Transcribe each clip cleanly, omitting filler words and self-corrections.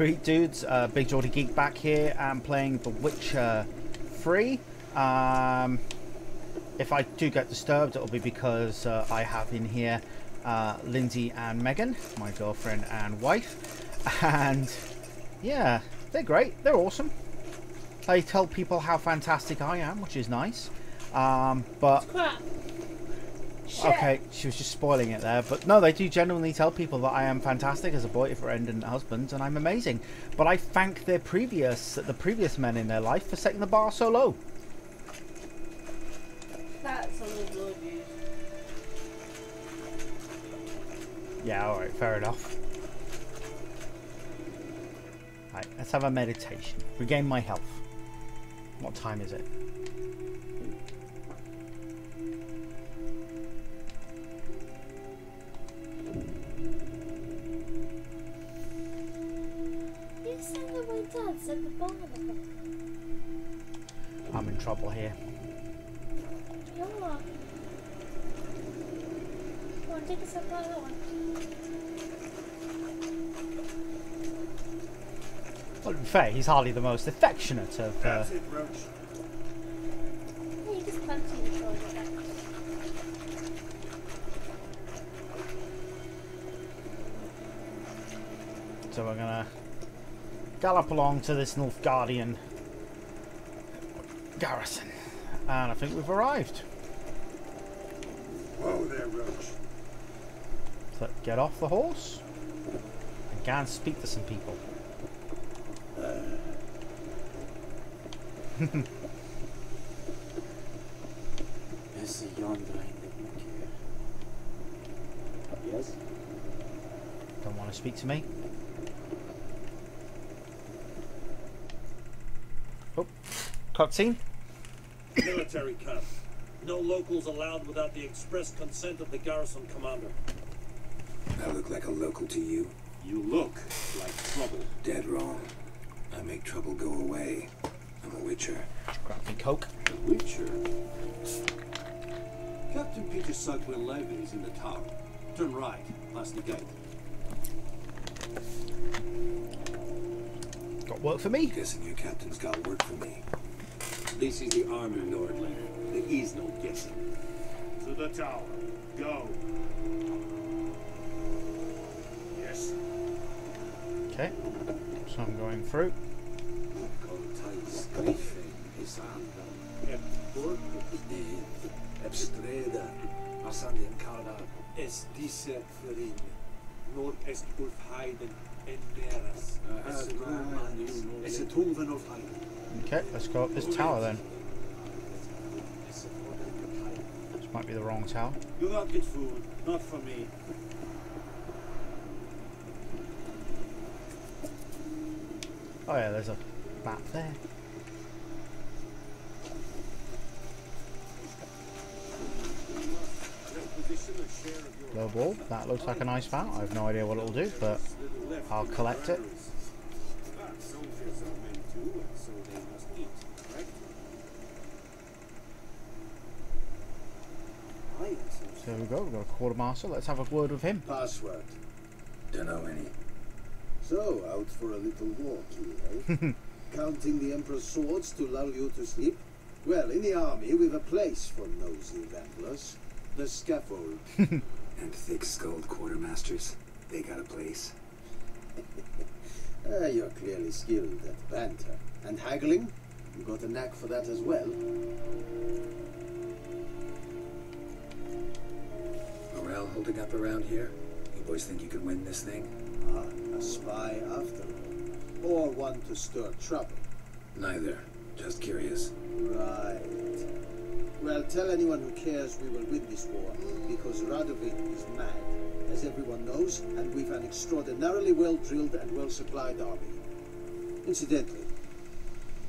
sweet dudes, BigGeordieGeek back here and playing The Witcher 3. If I do get disturbed, it'll be because I have in here Lindsay and Megan, my girlfriend and wife, and yeah, they're great, they're awesome. They tell people how fantastic I am, which is nice, but crap. okay, she was just spoiling it there, but no, they do genuinely tell people that I am fantastic as a boyfriend and husband, and I'm amazing. But I thank the previous men in their life for setting the bar so low. That's a little low, dude. Yeah, alright, fair enough. Right, let's have a meditation. Regain my health. What time is it? You said that my dad said the bar. I'm in trouble here. You are. Come on, take a step out of that one. Well, to be fair, he's hardly the most affectionate of... That's it, Roach. Hey, you just punch you in the shoulder. So we're gonna gallop along to this Nilfgaardian garrison. And I think we've arrived. Whoa there, Roach. So get off the horse and go and speak to some people. Is yonder in the book here? Yes? Don't want to speak to me? Oh, cutscene. Military camp. No locals allowed without the express consent of the garrison commander. I look like a local to you. You look like trouble. Dead wrong. I make trouble go away. I'm a witcher. Grab me coke. The Witcher. Captain Peter Sugwell Levin is in the tower. Turn right, past the gate. Got work for me? Guessing your captain's got work for me. This is the army, Lord Levin. There is no guessing. To the tower. Go. Yes. Okay, so I'm going through. Ebstreda, Asandi and Kana, es diese Florin, Nord est Ulf Heiden, Enderas, es a Tulven of Heiden. Okay, let's go up this tower then. This might be the wrong tower. Do not get food. Not for me. Oh yeah, there's a map there. Low ball, that looks like a nice map. I have no idea what it'll do, but I'll collect it. So there we go, we've got a quartermaster. Let's have a word with him. Password. Don't know any. So, out for a little walk here, eh? Counting the Emperor's swords to lull you to sleep? Well, in the army, we've a place for nosy ramblers. The scaffold. And thick-skulled quartermasters. They got a place. You're clearly skilled at banter. And haggling? You got a knack for that as well. Morale holding up around here? You boys think you can win this thing? Ah, a spy after all. Or one to stir trouble. Neither. Just curious. Right. Well, tell anyone who cares we will win this war, because Radovid is mad, as everyone knows, and we've an extraordinarily well-drilled and well-supplied army. Incidentally,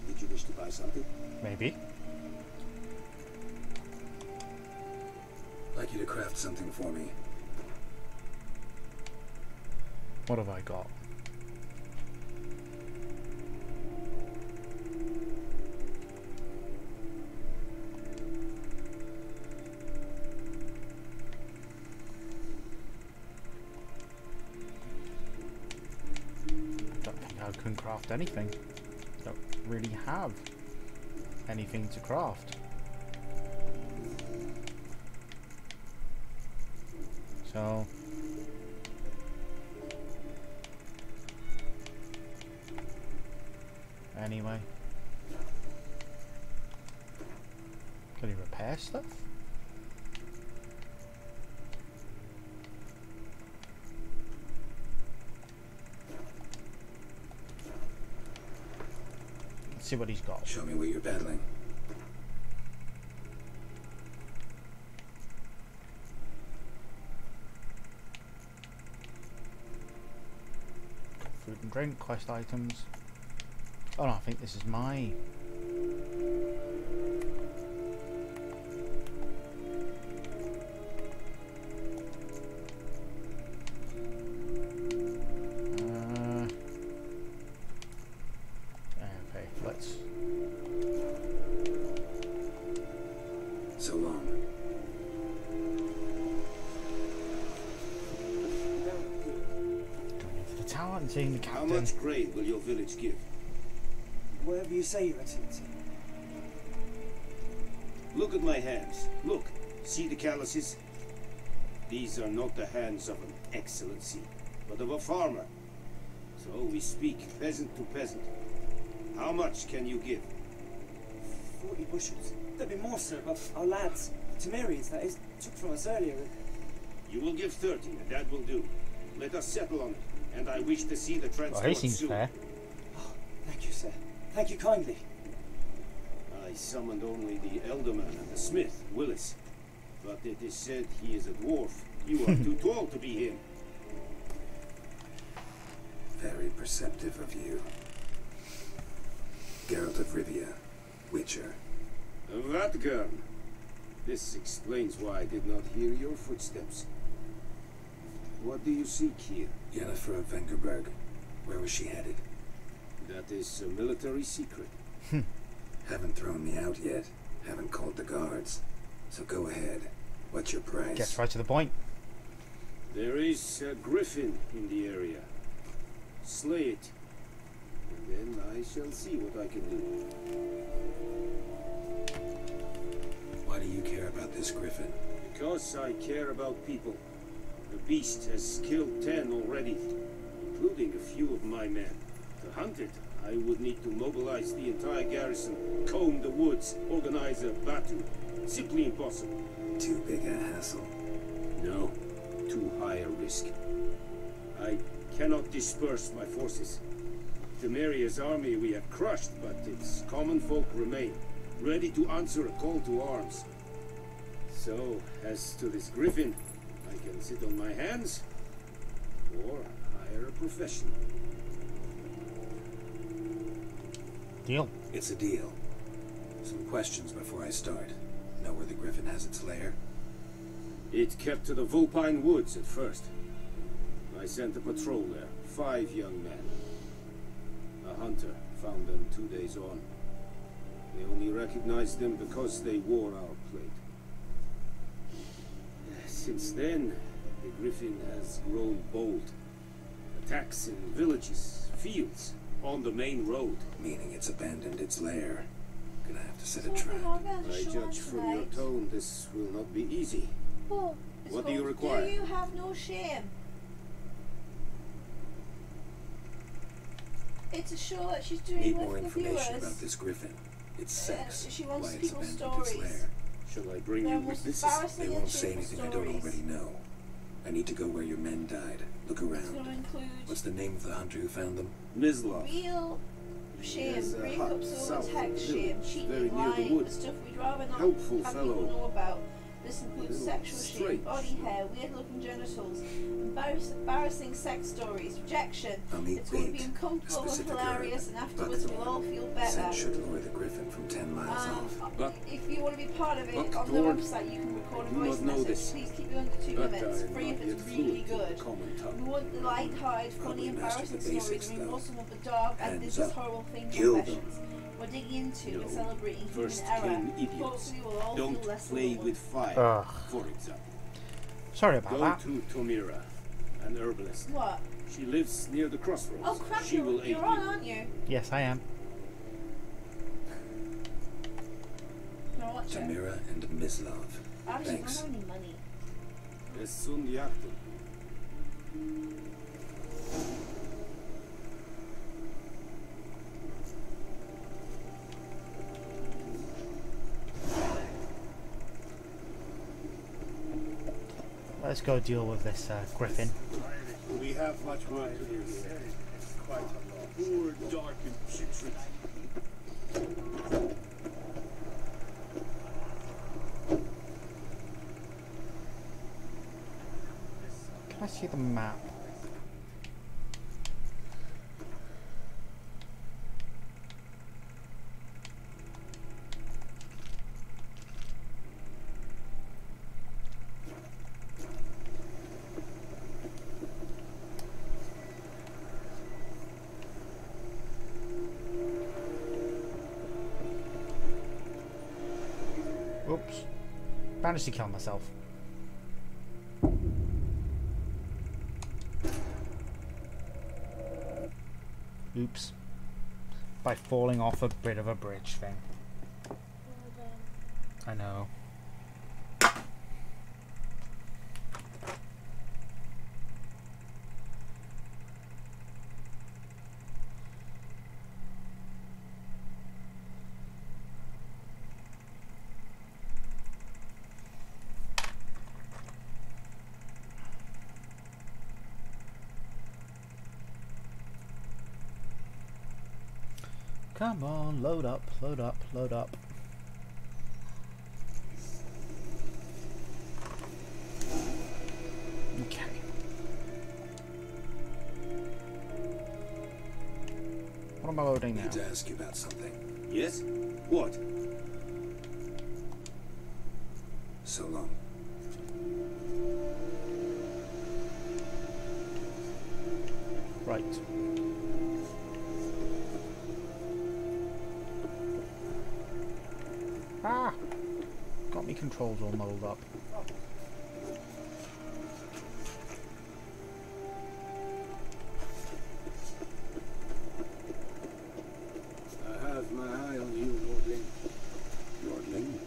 did you wish to buy something? Maybe. I'd like you to craft something for me. What have I got? craft anything. Don't really have anything to craft. So anyway, can you repair stuff? Let's see what he's got. Show me what you're battling. Food and drink, quest items. Oh no, I think this is my... okay, let's... So long. Going into the tower and seeing the How captain. much grain will your village give? Whatever you say, Your Excellency. Look at my hands. Look. See the calluses? These are not the hands of an excellency, but of a farmer. So we speak peasant to peasant. How much can you give? 40 bushels. There'd be more, sir, but our lads, Temerians, that is, took from us earlier. You will give 30, and that will do. Let us settle on it, and I wish to see the Well, transport he seems soon. fair. Oh, thank you, sir. Thank you kindly. I summoned only the elderman and the smith, Willis. But it is said he is a dwarf. You are too tall to be him. Very perceptive of you. Geralt of Rivia, Witcher. Vatgern. This explains why I did not hear your footsteps. What do you seek here? Yennefer of Vengerberg. Where was she headed? That is a military secret. Haven't thrown me out yet. Haven't called the guards. So go ahead. What's your price? Gets right to the point. There is a griffin in the area. Slay it, and then I shall see what I can do. Why do you care about this griffin? Because I care about people. The beast has killed 10 already, including a few of my men. To hunt it, I would need to mobilize the entire garrison, comb the woods, organize a batu. Simply impossible. Too big a hassle. No, too high a risk. I cannot disperse my forces. Temeria's army we have crushed, but its common folk remain, ready to answer a call to arms. So, as to this griffin, I can sit on my hands, or hire a professional. Deal. It's a deal. Some questions before I start. Know where the griffin has its lair? It kept to the Vulpine Woods at first. I sent a patrol there, 5 young men. A hunter found them 2 days on. They only recognized them because they wore our plate. Since then, the griffin has grown bold. Attacks in villages, fields, on the main road. Meaning it's abandoned its lair. Gonna have to set a So trap. we're not going to I show judge up from your tonight. tone this will not be easy. Oh, What do you do require? you have no shame? It's a show that she's doing Need with more the information about viewers. this griffin. Its sex. She wants why it's people's abandoned its stories. lair. Shall I bring They're you most witnesses? embarrassing They and won't say shameful anything I don't stories. already know. I need to go where your men died. Look It's going to around. include What's the name of the hunter who found them? Mislav. real shame, There's a hut breakups south over of text the shame, village, cheating, very near the lying, wood. the stuff we'd rather not Helpful have fellow. people know about. This includes Little sexual shame, strange. body hair, weird-looking genitals, embarrassing sex stories, rejection. I'll meet It's going to be Big, a uncomfortable and specific hilarious, herb, and afterwards we'll all feel better. Scent should lure the griffin from 10 miles off. But- if you want to be part of it, Buck on the Lord, website you can record a do voice not know message. this, Please keep it under 2 but minutes. I am Free if not it's yet really fluent in the good. common We tongue. want the light-hearted, funny, Probably mastered embarrassing the stories. basics, We though. want some of the dark and Hands this up. horrible thing Kill them. confessions. We're digging into No. and celebrating First human error. came idiots. Hopefully we'll all Don't feel less play alone. with fire, Ugh. for example. Sorry about Go that. to Tomira. an herbalist. What? She lives near the crossroads. Oh crap, She will aid you're you. on, aren't you? Yes, I am. Can I watch it? Tamira and Mislav. I don't Thanks. have any money. Es sun yaktu. Let's go deal with this griffin. We have much work to do here. Quite a lot. Poor, dark, and putrid. Can I see the map? Oops. Managed to kill myself. Oops. By falling off a bit of a bridge thing. I know. Come on, load up, load up, load up. Okay. What am I loading now? Need to ask you about something. Yes? What? So long. Right. Ah! Got me controls all muddled up. I have my eye on you, Lordling. Lordling?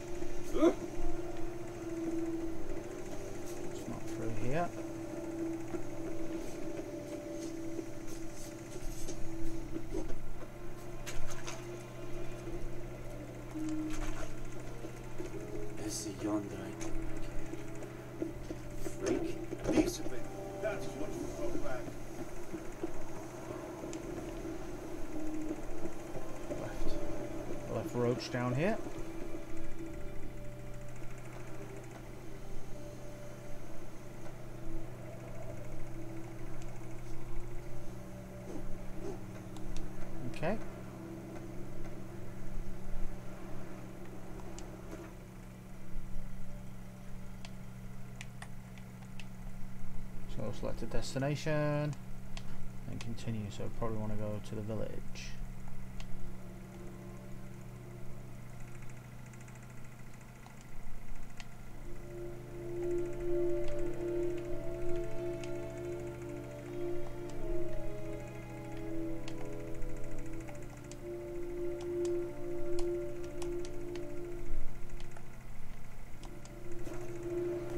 It's not through here. Is yonder freak? Piece of it. That's what you brought back. Left roach down here. Okay. So I'll select a destination and continue. So probably want to go to the village.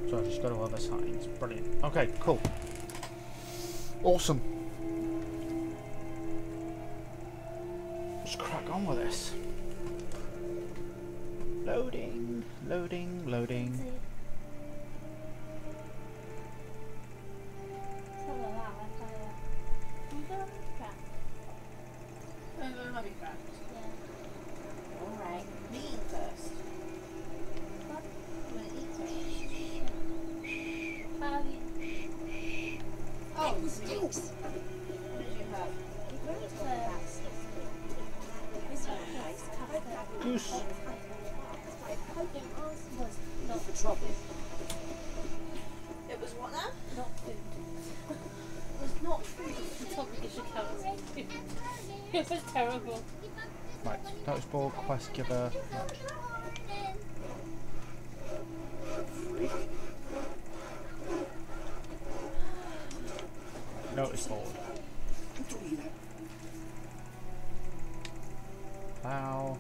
So I just go to other signs. Brilliant. Okay, cool. Awesome. Let's crack on with this. Loading, loading, loading. I'm going to have it cracked. Alright, me eat first. I'm going to eat first. Oh, it stinks! What did you have? Goose. For trouble. It was what now? Not food. It was not food. You told me you should have it. It was terrible. Right, notice board, quest giver. Freak. Notice board. Don't do that. Plow.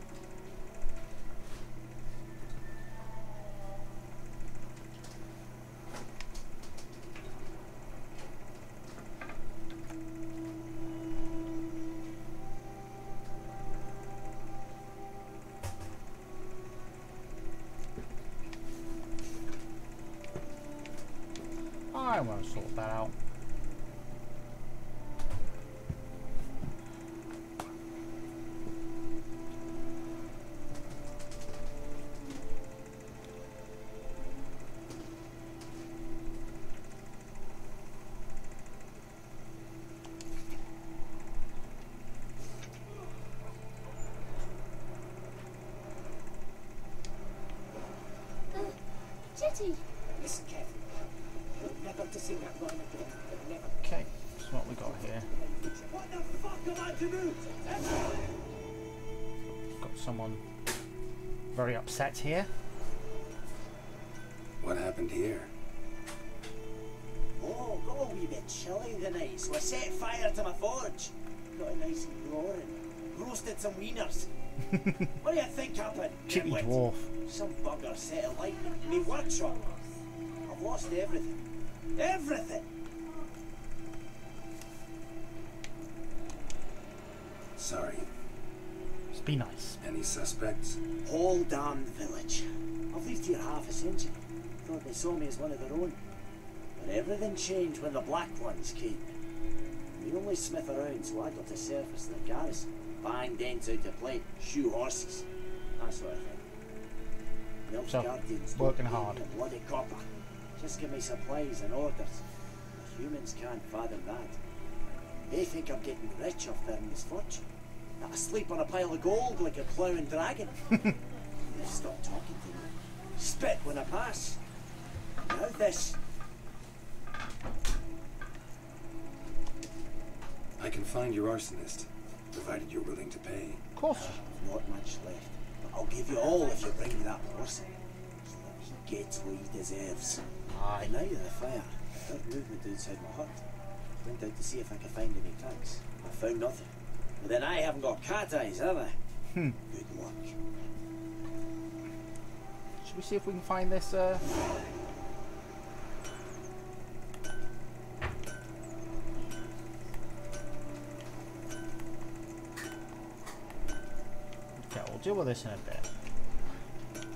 I want to sort that out. Jetty. Listen carefully. Never to sing that line again. Never. Okay, that's what we got here. What the fuck am I to do? Got someone very upset here. What happened here? Oh, got a wee bit chilly tonight, so I set fire to my forge. Got it nice and roaring. Roasted some wieners. What do you think happened? Chippy nitwit? dwarf. Some bugger set alight in me workshop. I've lost everything. Everything! Sorry. Just be nice. Any suspects? Whole damned village. I've lived here half a century. Thought they saw me as one of their own. But everything changed when the Black Ones came. The only smith around, so I got to surface the garrison. Bang dents out to plate, shoe horses. That sort of thing. Milk So, guardians working don't pay hard. me a bloody copper. Just give me supplies and orders. Humans can't fathom that. They think I'm getting rich off their misfortune. That I sleep on a pile of gold like a ploughing dragon. They stop talking to me. Spit when I pass. Now this. I can find your arsonist, provided you're willing to pay. Of course. Not much left. But I'll give you all if you bring me that person. So that he gets what he deserves. Aye. And now to the fire. I heard movement outside my hut. Went out to see if I could find any tracks. I found nothing. But then I haven't got cat eyes, have I? Good luck. Should we see if we can find this, Okay, we'll deal with this in a bit.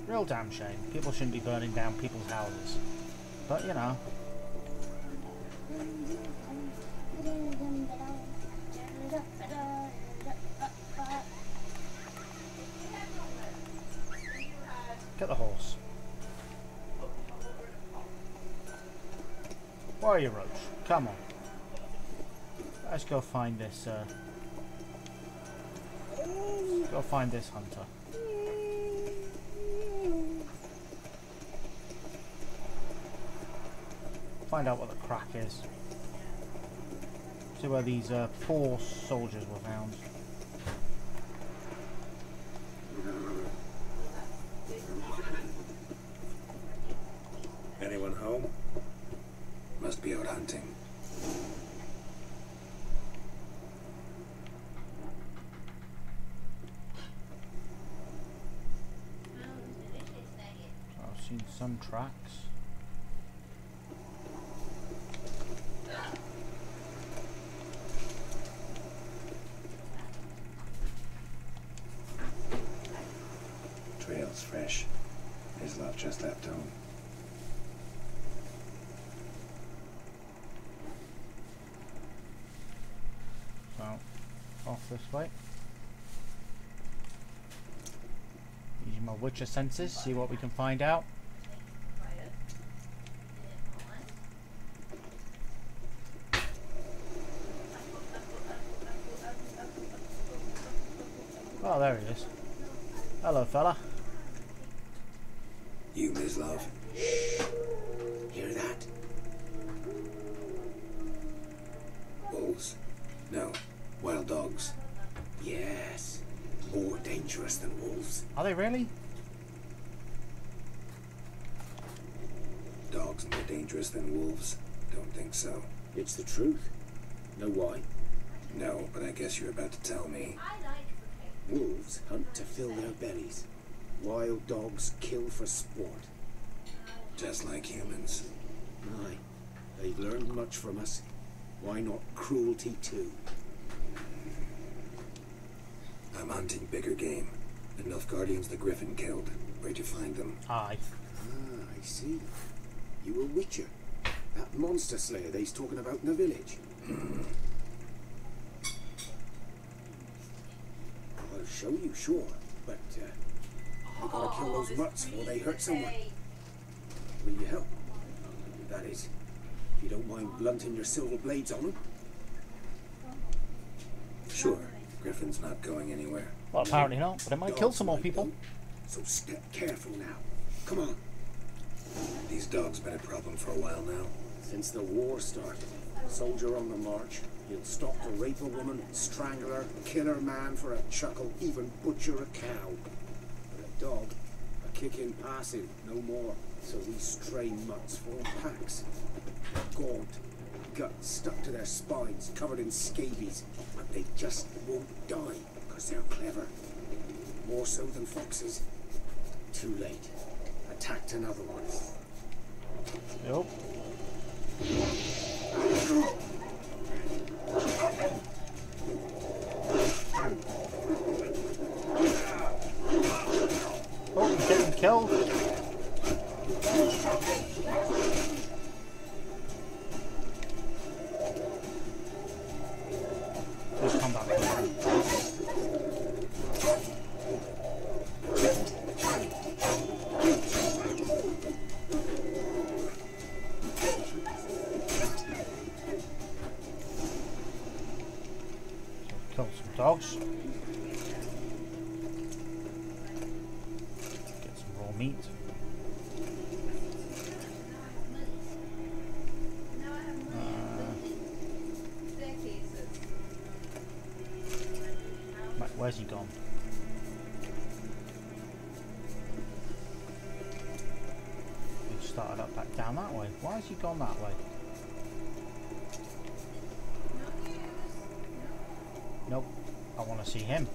Real damn shame. People shouldn't be burning down people's houses. But, you know. Get the horse. Where are you, Roach? Come on. Let's go find this, go find this hunter. Find out what the crack is. See where these poor soldiers were found. Anyone home? Must be out hunting. I've seen some tracks. Trail's fresh. His love just left home. So, off this way. Using my Witcher senses, see what we can find out. Oh, there he is. Hello, fella. You, Ms. Love. Hear that? Wolves? No. Wild dogs. Yes. More dangerous than wolves. Are they really? Dogs more dangerous than wolves? Don't think so. It's the truth. Know why? No, but I guess you're about to tell me. Wolves hunt to fill their bellies. Wild dogs kill for sport. Just like humans. Aye, they've learned much from us. Why not cruelty too? I'm hunting bigger game. The Nilfgaardians the Griffin killed. Where'd you find them? Aye. Ah, I see. You a witcher. That monster slayer they's talking about in the village. I'll show you, sure. But, I gotta kill those mutts before they hurt someone. Will you help? That is, if you don't mind blunting your silver blades on them. Sure. Griffin's not going anywhere. Well, apparently not, but it might kill some more people. So step careful now. Come on. These dogs been a problem for a while now. Since the war started, soldier on the march, he'll stop to rape a woman, strangle her, kill her man for a chuckle, even butcher a cow. But a dog, a kick in passing, no more. So these stray mutts form packs. Gaunt, guts stuck to their spines, covered in scabies, but they just won't die, because they're clever. More so than foxes. Too late. Attacked another one. Yep. Oh, he's getting killed. Just come back. Kill some dogs. Get some raw meat. Where's he gone? He started up back down that way. Why has he gone that way? Nope. I want to see him.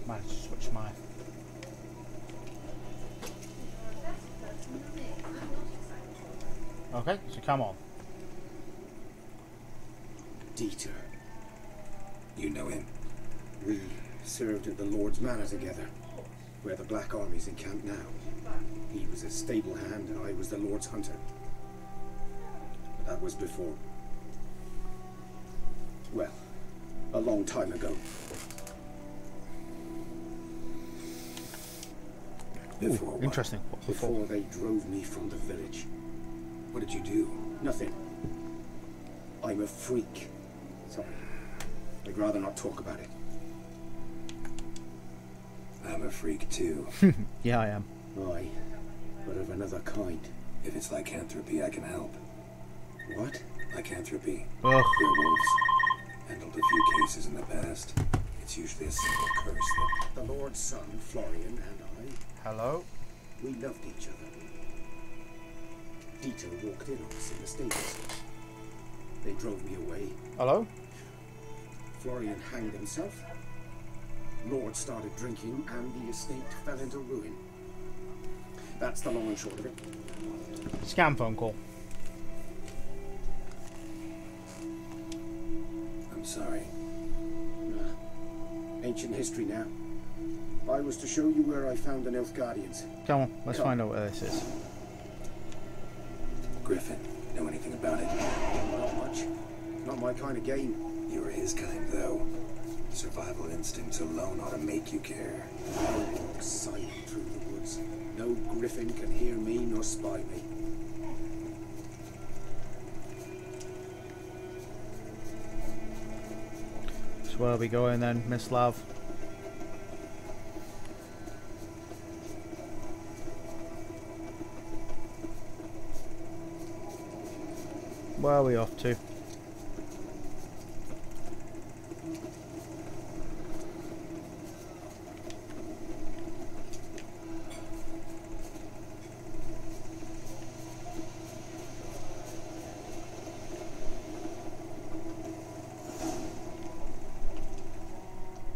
Managed to switch my... Okay, so come on. Dieter. You know him? We served at the Lord's Manor together, where the Black Army's encamped now. He was a stable hand, and I was the Lord's hunter. But that was before... well, a long time ago. Before what? Interesting. Before they drove me from the village. What did you do? Nothing. I'm a freak. Sorry. I'd rather not talk about it. I'm a freak too. Yeah, I am. Aye, but of another kind. If it's lycanthropy, I can help. What? Lycanthropy. Ugh. Werewolves. Handled a few cases in the past. It's usually a simple curse that... The Lord's son, Florian, and I... Hello? We loved each other. Dieter walked in on us in the stables. They drove me away. Hello? Florian hanged himself. Lord started drinking, and the estate fell into ruin. That's the long and short of it. Scam phone call. I'm sorry. Ancient history now. I was to show you where I found the Nilfgaardians. Come on, let's find out what this is. Griffin, know anything about it? Not much. Not my kind of game. You were his kind, though. Survival instincts alone ought to make you care. I walk silent through the woods. No griffin can hear me nor spy me. So where are we going then, Miss Love? Where are we off to?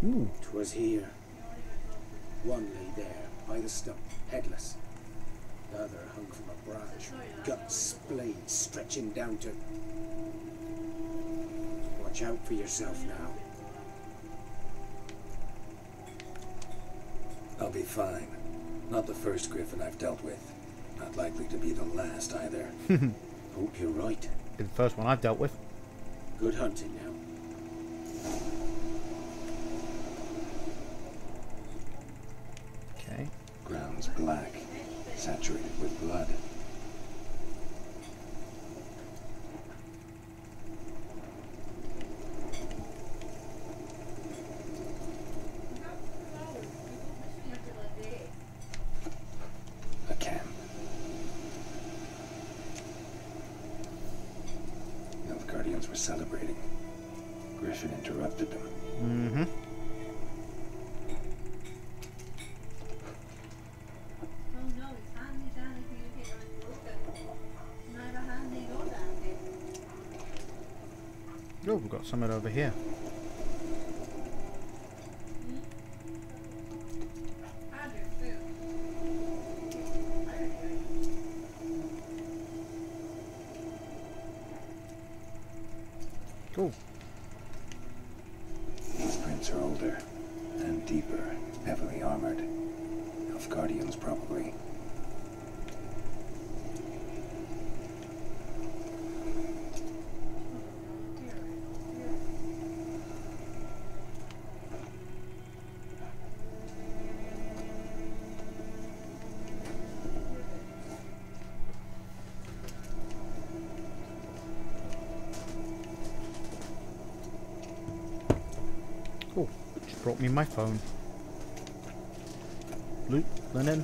Ooh. 'Twas here. One lay there, by the stump, headless. The other hung from a branch, guts splayed, stretching down to... Watch out for yourself now. I'll be fine. Not the first griffin I've dealt with. Not likely to be the last either. Hope you're right. The first one I've dealt with. Good hunting now. Okay. Ground's black, saturated with blood. A camp. Nilfgaardians were celebrating. Griffin interrupted them. Mm-hmm. Oh, we've got something over here. Cool. These prints are older and deeper, heavily armored. Nilfgaardians probably. Cool. Just brought me my phone. Loot, linen.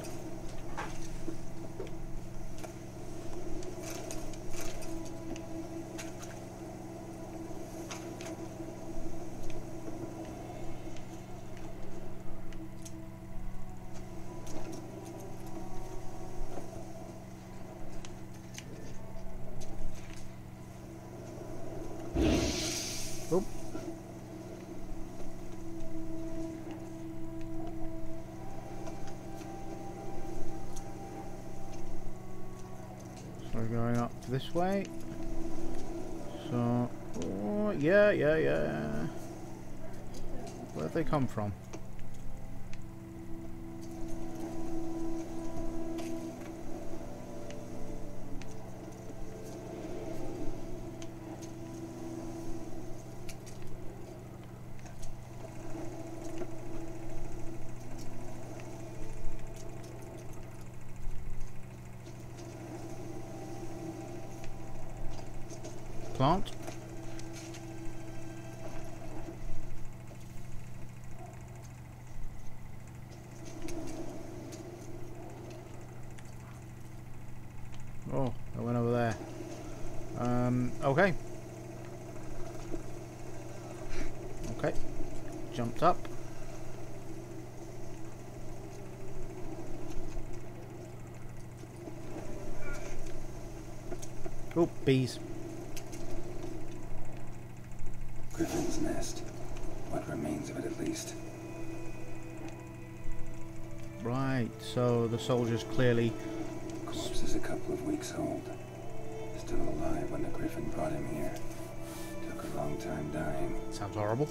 Oh. So we're going up this way. So, oh, yeah. Where'd they come from? Plant. Oh, I went over there. Okay. Okay. Jumped up. Oh, bees. Griffin's nest. What remains of it, at least. Right, so the soldiers clearly... Corpse is a couple of weeks old. Still alive when the griffin brought him here. Took a long time dying. Sounds horrible.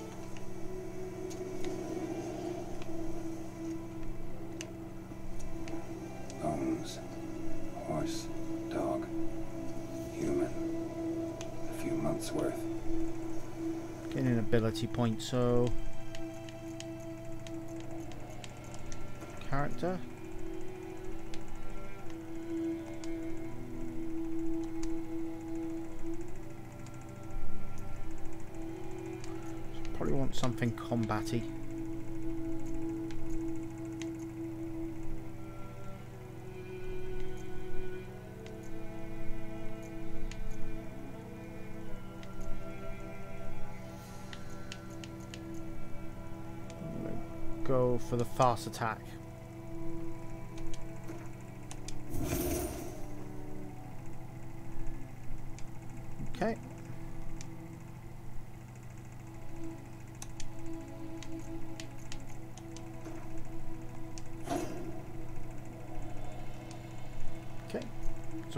Bones. Horse. Dog. Human. A few months worth. Getting an ability point, so... Character. Probably want something combat-y. Go for the fast attack. Okay.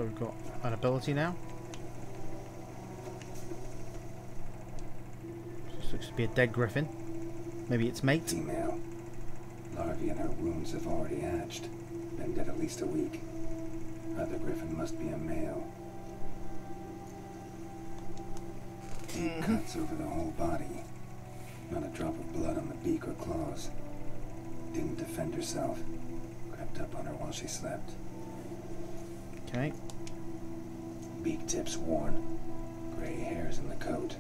So we've got an ability now. This looks to be a dead griffin. Maybe its mate. Female. Larvae in her wounds have already hatched. Been dead at least a week. Other griffin must be a male. Deep cuts over the whole body. Not a drop of blood on the beak or claws. Didn't defend herself. Crept up on her while she slept. Okay. Beak tips worn. Gray hairs in the coat.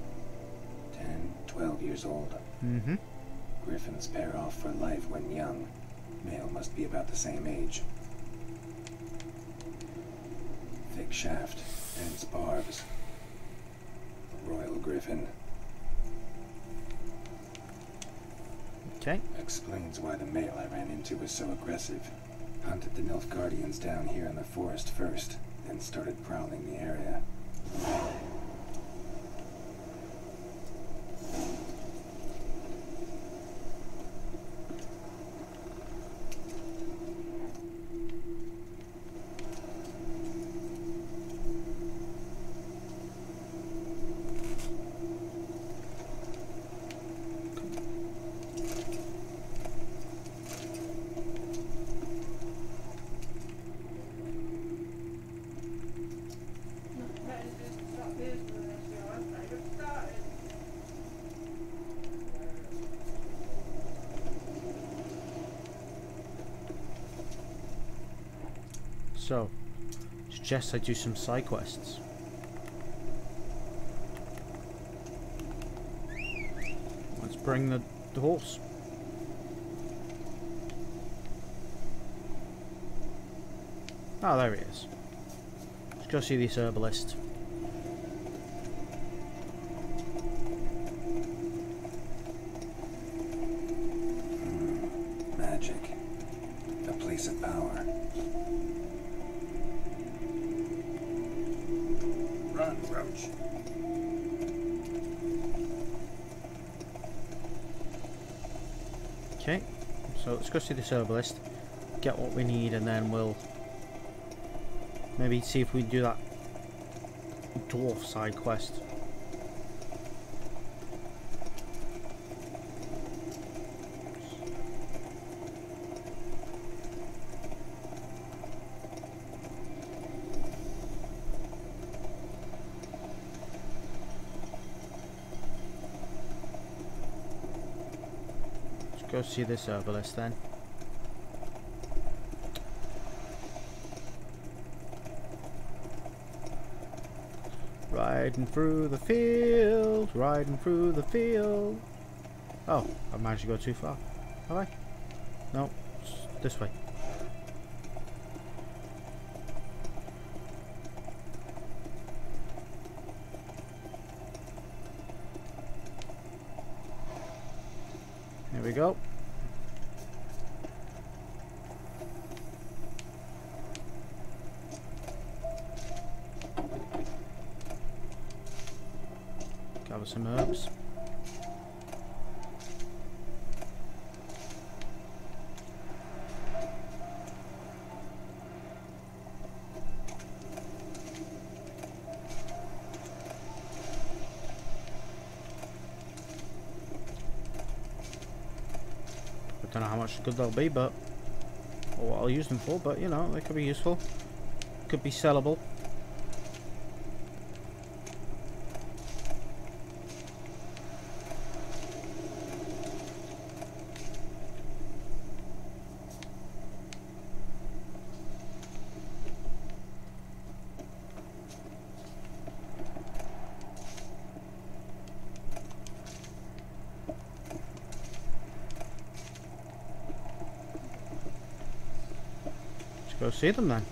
10, 12 years old. Mm-hmm. Griffins pair off for life when young. Male must be about the same age. Thick shaft, dense barbs. Royal griffin. Okay. Explains why the male I ran into was so aggressive. Hunted the Nilfgaardians down here in the forest first, then started prowling the area. So, suggest I do some side quests. Let's bring the horse. Oh, there he is. Let's go see this herbalist. Magic. A place of power. Run, Roach. Okay, so let's go see this herbalist, get what we need, and then we'll maybe see if we can do that dwarf side quest. Go see this herbalist then. Riding through the field, riding through the field. Oh, I managed to go too far. Have I? No, it's this way. There we go. Gather some herbs. Don't know how much good they'll be, but or what I'll use them for, but you know, they could be useful, could be sellable. Go see them then.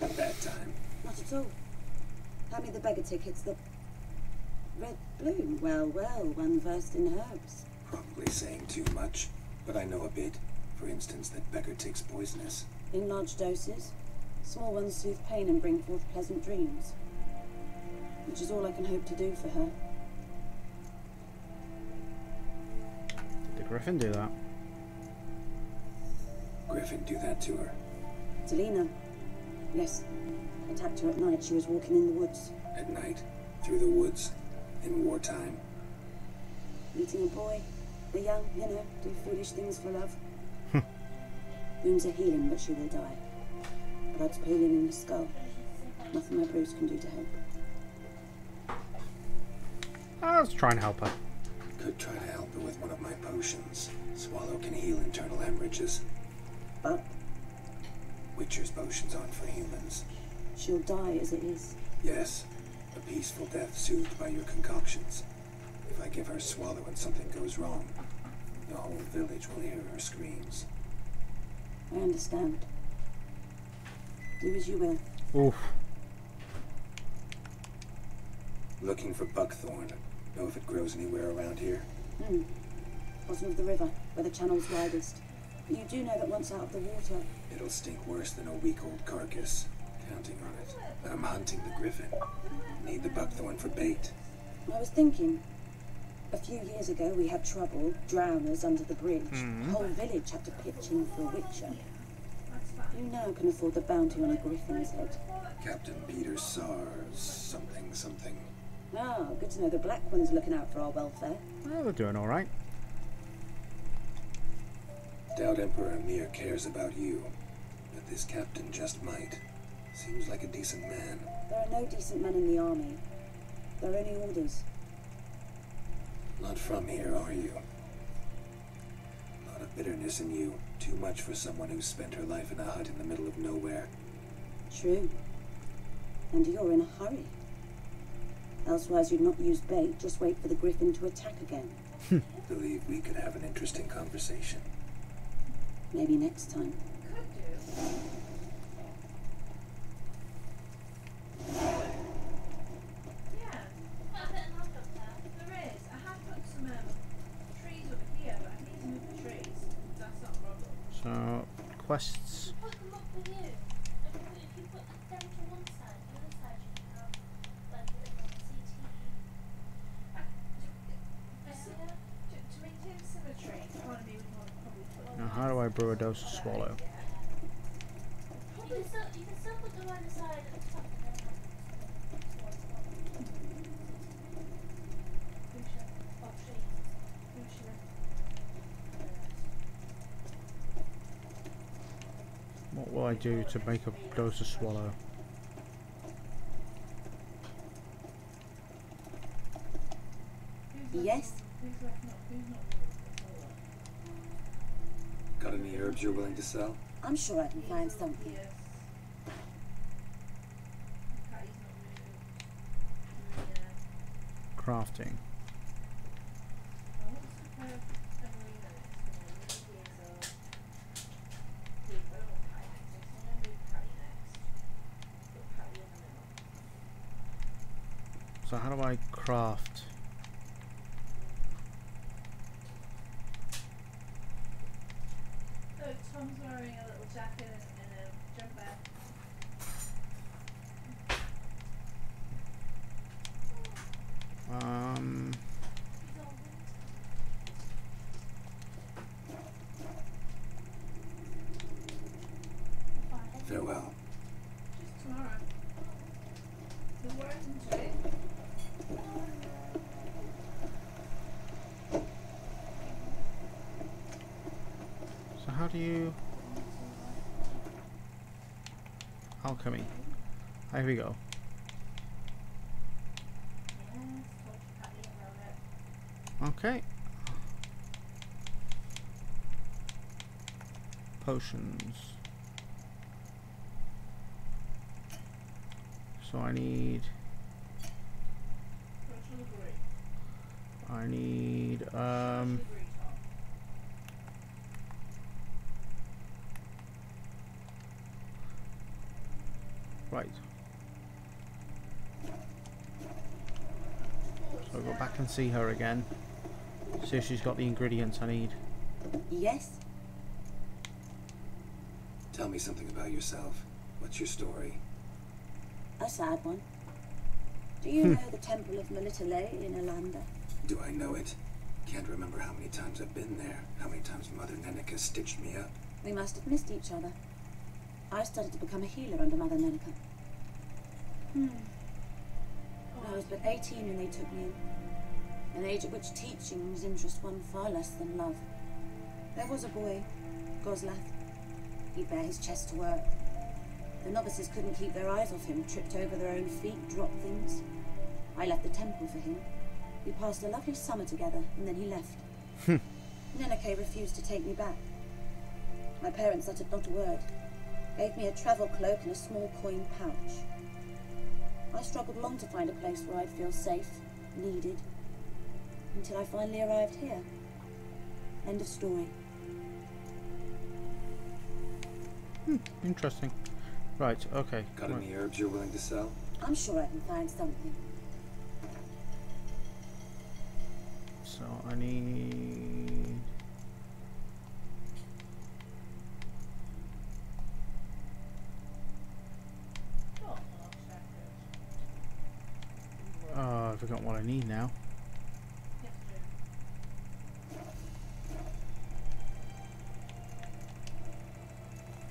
At that time. Not at all. Hand me the beggar tickets, the red, blue. Well, well, one versed in herbs. Probably saying too much, but I know a bit. For instance, that beggar tick's poisonous. In large doses. Small ones soothe pain and bring forth pleasant dreams. Which is all I can hope to do for her. Did the griffin do that? Griffin do that to her. Catalina. Yes. Attacked her at night. She was walking in the woods. At night? Through the woods? In wartime? Meeting a boy. The young, you know, do foolish things for love. Wounds are healing, but she will die. Blood's pooling in the skull. Nothing my bruise can do to help. Let's try and help her. Could try to help her with one of my potions. Swallow can heal internal hemorrhages. But Witcher's potions aren't for humans. she'll die as it is. Yes, a peaceful death soothed by your concoctions. If I give her Swallow and something goes wrong, the whole village will hear her screams. I understand. Do as you will. Oof. Looking for buckthorn. Know if it grows anywhere around here? Bottom of the river, where the channel's widest. But you do know that once out of the water... It'll stink worse than a week-old carcass. Counting on it. I'm hunting the griffin. Need the buckthorn for bait. I was thinking, a few years ago we had trouble, drowners under the bridge. The whole village had to pitch in for a witcher. You now can afford the bounty on a griffin's head. Captain Peter Sars, something. Ah, good to know the Black One's looking out for our welfare. Well, they're doing alright. Doubt Emperor Amir cares about you, but this captain just might. Seems like a decent man. There are no decent men in the army. There are only orders. Not from here, are you? A lot of bitterness in you. Too much for someone who spent her life in a hut in the middle of nowhere. True. And you're in a hurry. Elsewise you'd not use bait, just wait for the griffin to attack again. Believe we could have an interesting conversation. Maybe next time. So, quests. Now, how do I brew a dose of Swallow? You can still put them on the side at the top. What will I do to make a dose of Swallow? Yes? Got any herbs you're willing to sell? I'm sure I can find something. Crafting. So how do I craft? Look, Tom's wearing a little jacket and a jumper. Farewell. Just tomorrow. The working trip. So how do you... Alchemy. Here we go. Okay. Potions. So I need... Right. So I'll go back and see her again. See if she's got the ingredients I need. Yes? Tell me something about yourself. What's your story? A sad one. Do you know the Temple of Melita lay in Alanda? Do I know it? Can't remember how many times I've been there. How many times Mother Nenica stitched me up. We must have missed each other. I started to become a healer under Mother Nenica. I was but 18 when they took me in, an age at which teaching was interest one far less than love. There was a boy, Goslath. He'd bare his chest to work. The novices couldn't keep their eyes off him, tripped over their own feet, dropped things. I left the temple for him. We passed a lovely summer together, and then he left. Nenike refused to take me back. My parents uttered not a word, gave me a travel cloak and a small coin pouch. I struggled long to find a place where I'd feel safe, needed, until I finally arrived here. End of story. Interesting. Right, okay. Got any herbs you're willing to sell? I'm sure I can find something. So I need... Oh, I forgot what I need now.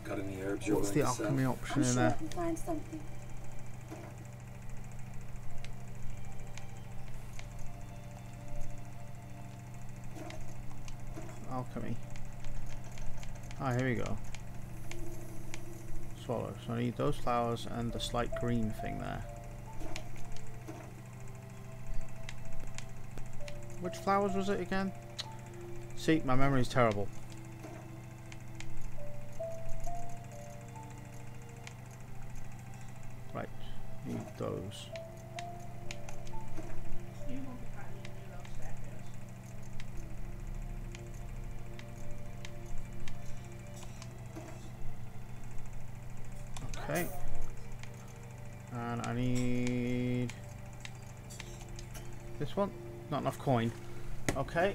Got any herbs you're What's willing the to sell? alchemy option I'm in sure I there? can find something. Alchemy. Ah, here we go. Swallow. So I need those flowers and the slight green thing there. Which flowers was it again? See, my memory is terrible. Right, need those. Okay. And I need this one. Not enough coin. Okay.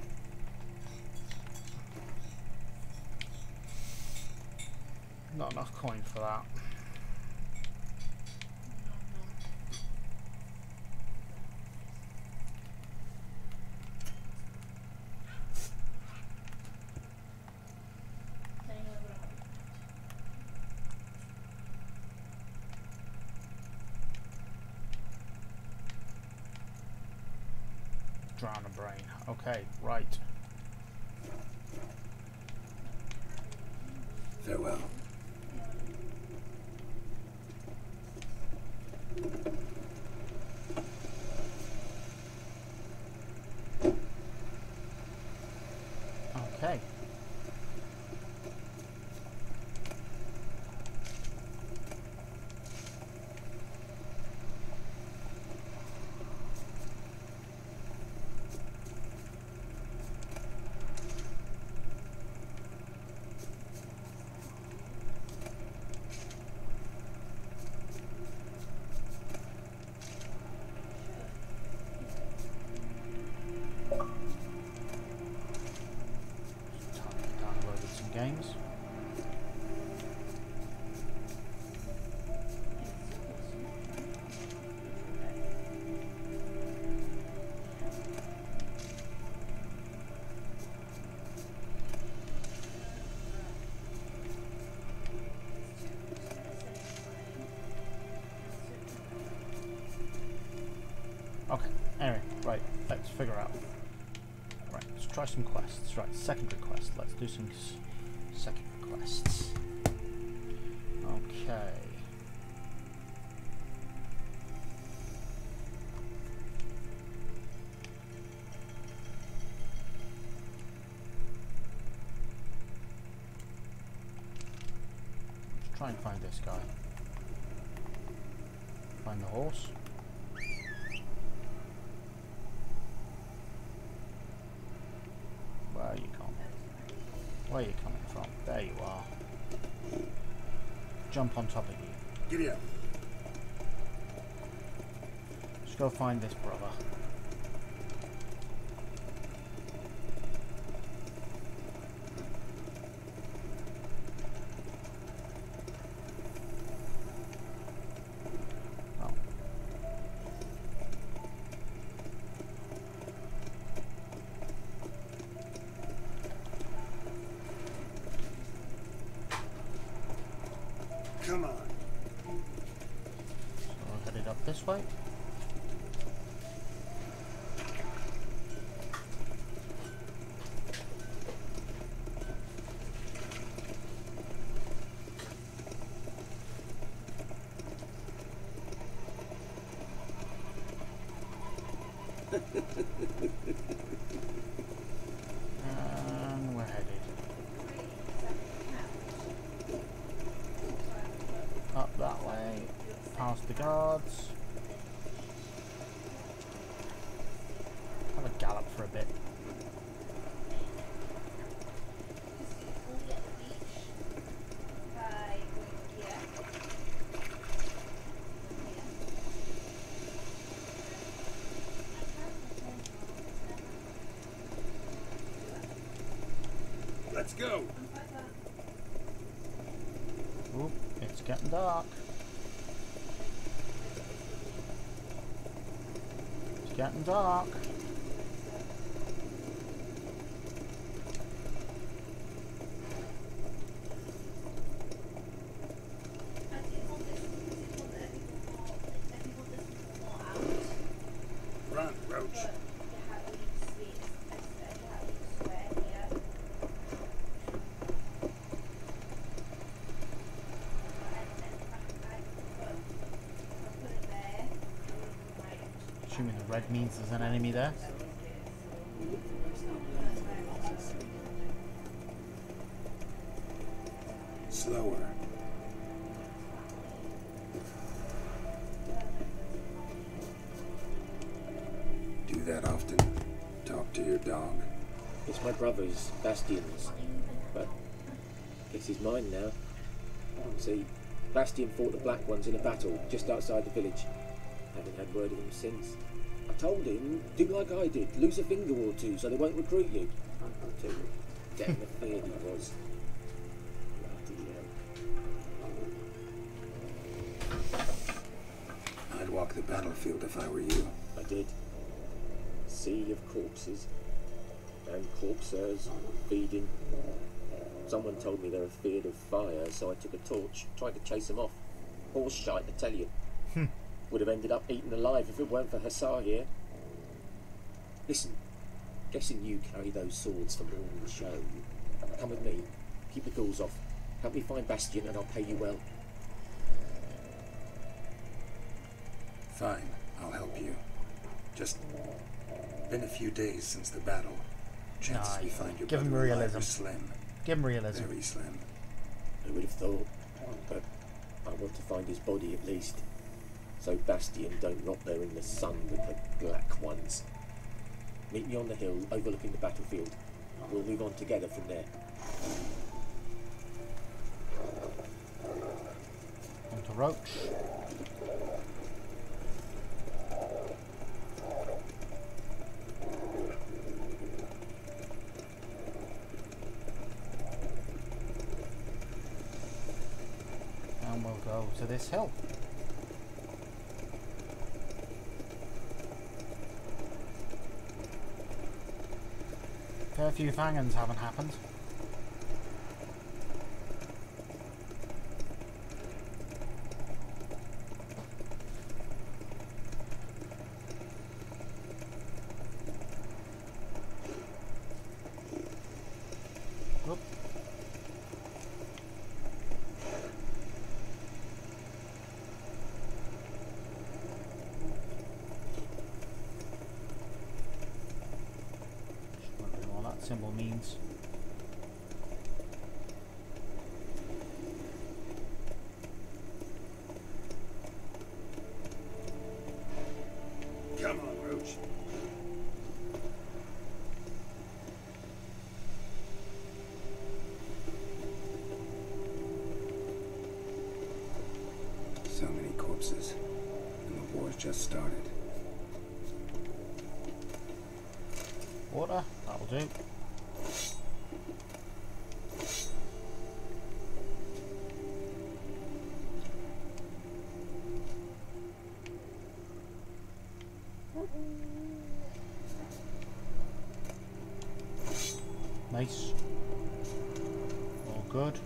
Not enough coin for that. Drown a brain. Okay, right. Farewell. Okay. Downloaded some games. Okay, anyway, right, let's figure out. Right, let's try some quests. Right, secondary quest. Let's do some secondary quests. Okay. Let's try and find this guy. Find the horse. Where are you coming? Where are you coming from? There you are. Jump on top of you. Giddy up. Let's go find this brother. Oh. this way? And we're headed up that way, past the guards. Have a gallop for a bit. Let's go. Ooh, it's getting dark. It's getting dark. Run, Roach. Assuming the red means there's an enemy there. Slower. Do that often. Talk to your dog. It's my brother's, Bastian's, but I guess he's mine now. See, Bastian fought the Black Ones in a battle just outside the village. Haven't had word of him since. I told him, do like I did, lose a finger or two so they won't recruit you. I'll tell you, damn afraid he was. I'd walk the battlefield if I were you. I did. Sea of corpses. And corpsers feeding. Someone told me they were feared of fire, so I took a torch, tried to chase them off. Horse shite, I tell you. Would have ended up eaten alive if it weren't for Hussar here. Listen, guessing you carry those swords for more than the show. Come with me, keep the ghouls off. Help me find Bastian and I'll pay you well. Fine, I'll help you. Just been a few days since the battle. Chances we find your give him brother alive realism. are slim. Give him realism. Very slim. I would have thought, but I want to find his body at least. So Bastian don't rot there in the sun with the Black Ones. Meet me on the hill overlooking the battlefield. We'll move on together from there. Onto Roach. And we'll go to this hill. Fair few fangans haven't happened. Oop. Just wondering what that symbol means. Come on, Roach. So many corpses. And the war's just started. Water, that'll do. Nice. All good.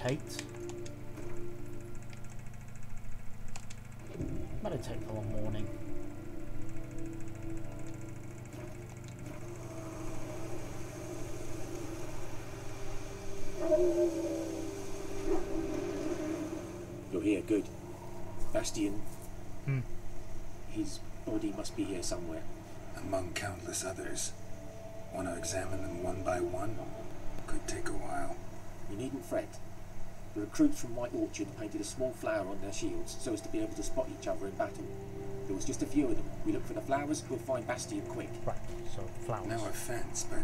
meditate. Meditate for one morning. You're here, good. Bastian. Hmm. His body must be here somewhere. Among countless others. Want to examine them one by one? Could take a while. You needn't fret. The recruits from White Orchard painted a small flower on their shields so as to be able to spot each other in battle. There was just a few of them. We look for the flowers, we'll find Bastian quick. Right, so flowers. No offense, but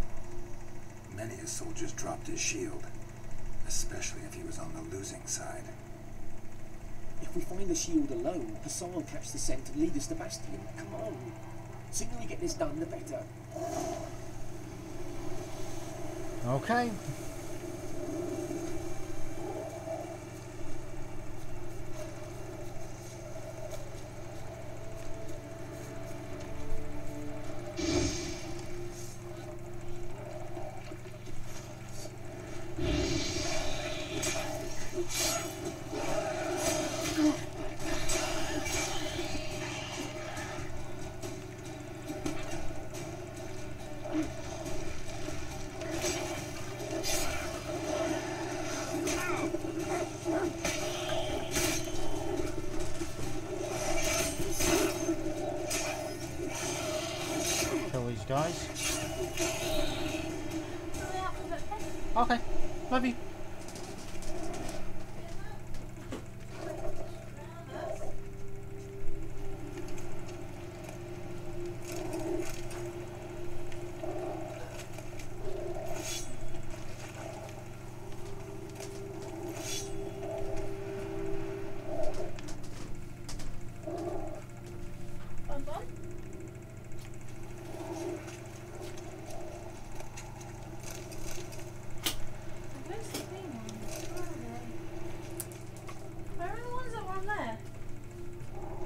many a soldier's dropped his shield. Especially if he was on the losing side. If we find the shield alone, Hassan will catch the scent and lead us to Bastian. Come on. The sooner we get this done, the better. Okay. Guys. Okay, love you.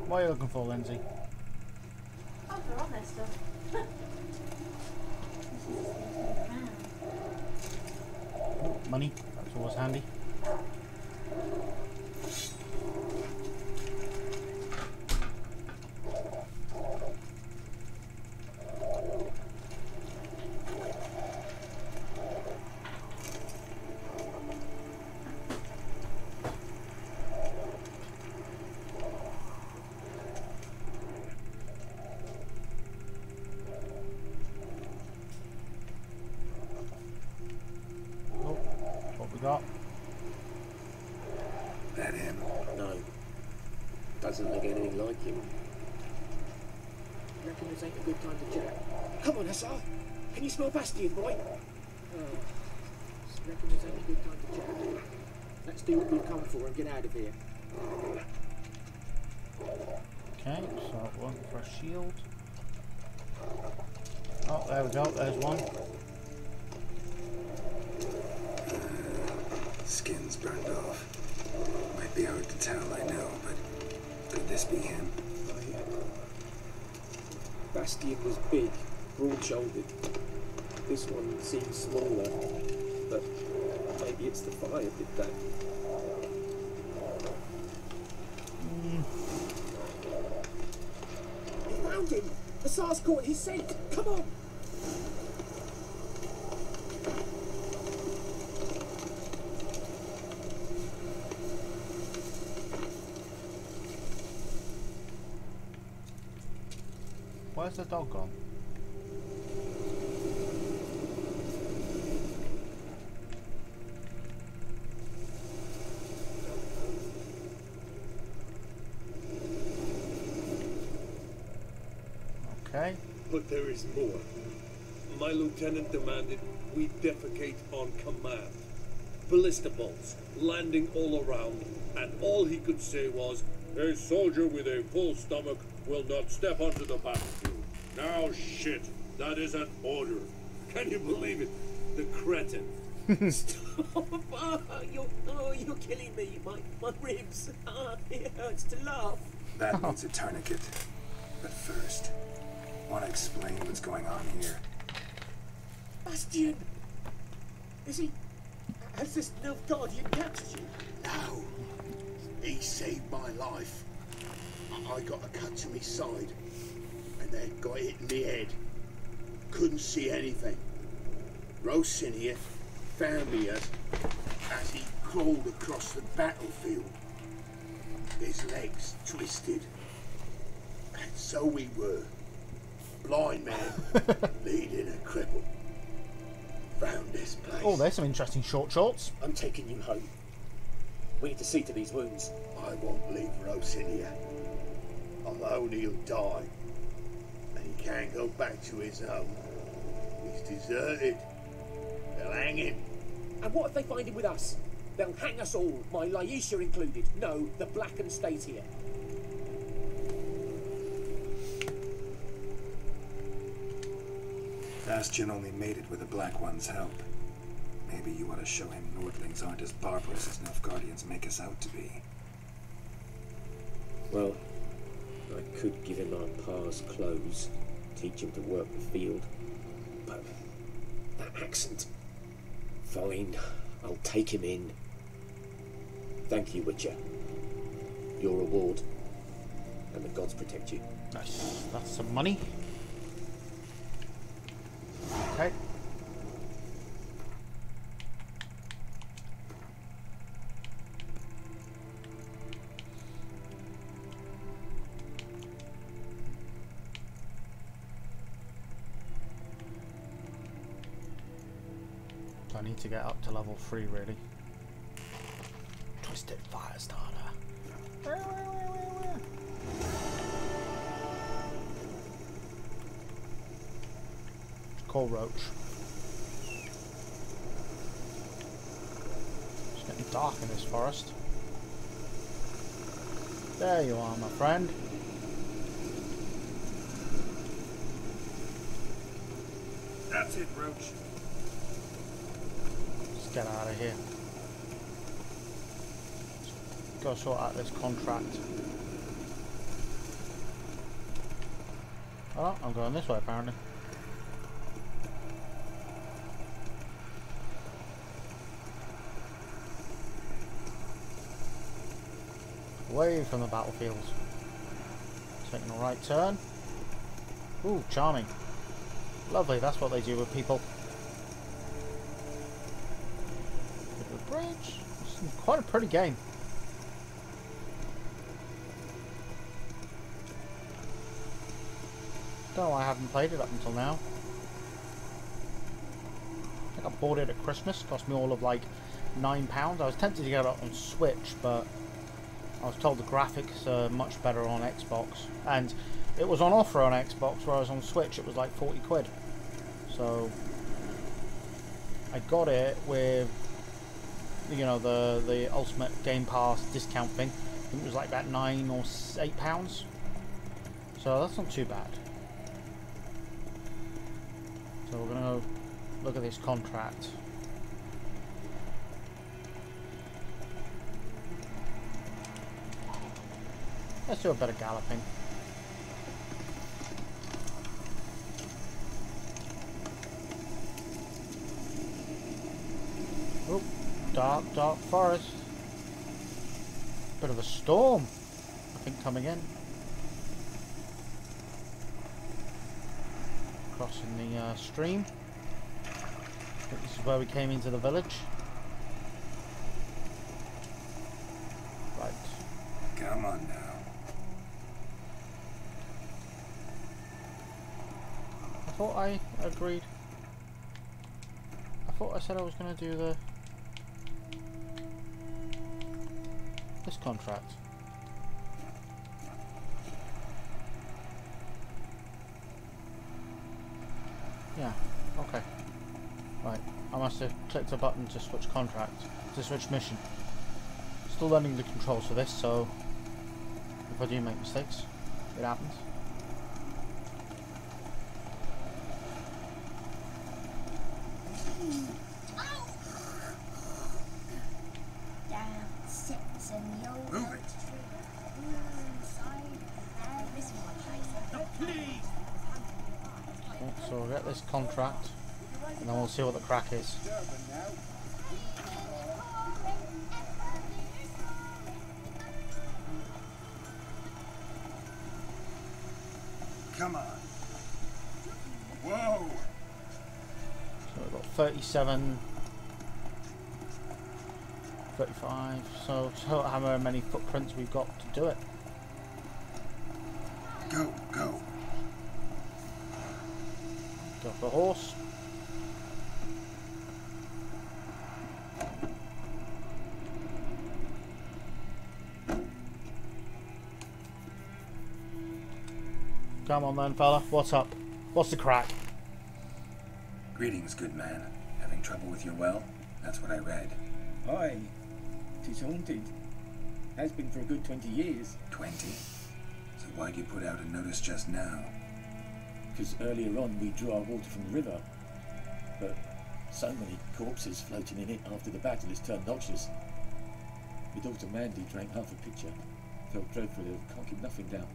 What are you looking for, Lindsay? Oh, they're on there still. Oh, money. That's always handy. Got. That him? No. Doesn't look anything like him. Reckon this ain't a good time to chat. Come on, Hussar. Can you smell Bastian, boy? Reckon this ain't a good time to chat. Let's do what we've come for and get out of here. Okay, so one for a shield. Oh, there we go. There's one. Skin's burned off. Might be hard to tell, I know, but could this be him? Bastian was big, broad-shouldered. This one seems smaller, but maybe it's the fire did that. We found him! Hussar's caught his scent! Come on! Where's the dog gone? Okay. But there is more. My lieutenant demanded we defecate on command. Ballista bolts landing all around, and all he could say was, "A soldier with a full stomach will not step onto the battlefield." Now shit, that is an order. Can you believe it? The cretin. Stop! You're killing me. My ribs. It hurts to laugh. That needs a tourniquet. But first, want to explain what's going on here? Bastian! Is he... Has this Nilfgaardian captured you? No. He saved my life. I got a cut to my side, and then got hit in the head. Couldn't see anything. Rosinia found me as he crawled across the battlefield. His legs twisted. And so we were. Blind man leading a cripple. Found this place. Oh, there's some interesting shorts. I'm taking you home. We need to see to these wounds. I won't leave Rosinia. Alone he'll die. And he can't go back to his home. He's deserted. They'll hang him. And what if they find him with us? They'll hang us all, my Laisha included. No, the Blackened stayed here. Bastion only made it with the Black One's help. Maybe you ought to show him Nordlings aren't as barbarous as Nilfgaardians make us out to be. Well, I could give him our pa's clothes, teach him to work the field. But that accent... Fine, I'll take him in. Thank you, Witcher. Your reward. And the gods protect you. Nice. That's some money. Okay. So I need to get up to level 3 really. Twisted Fire Starter. Coal roach. It's getting dark in this forest. There you are, my friend. That's it, Roach. Let's get out of here. Go sort out this contract. Oh, I'm going this way apparently. Away from the battlefield. Taking a right turn. Ooh, charming. Lovely, that's what they do with people. Bit of a bridge. It's quite a pretty game. Don't know why I haven't played it up until now. I think I bought it at Christmas. Cost me all of like £9. I was tempted to get it on Switch, but I was told the graphics are much better on Xbox, and it was on offer on Xbox, whereas on Switch it was like 40 quid. So I got it with, you know, the Ultimate Game Pass discount thing. I think it was like about £9 or £8. So that's not too bad. So we're gonna go look at this contract. Let's do a bit of galloping. Oh, dark forest. Bit of a storm, I think, coming in. Crossing the stream. I think this is where we came into the village. Right. Come on now. I thought I agreed. I thought I said I was going to do this contract. Yeah, okay. Right, I must have clicked a button to switch contract, to switch mission. Still learning the controls for this, so if I do make mistakes, it happens. So we'll get this contract and then we'll see what the crack is. come on. Whoa! So we've got 37, 35. So however many footprints we've got to do it. Go, go. Go for a horse. Come on then, fella. What's up? What's the crack? Greetings, good man. Having trouble with your well? That's what I read. Aye. 'Tis haunted. Has been for a good 20 years. 20? So why'd you put out a notice just now? Because earlier on we drew our water from the river. But so many corpses floating in it after the battle has turned noxious. My daughter Mandy drank half a pitcher. Felt dreadful ill, can't keep nothing down.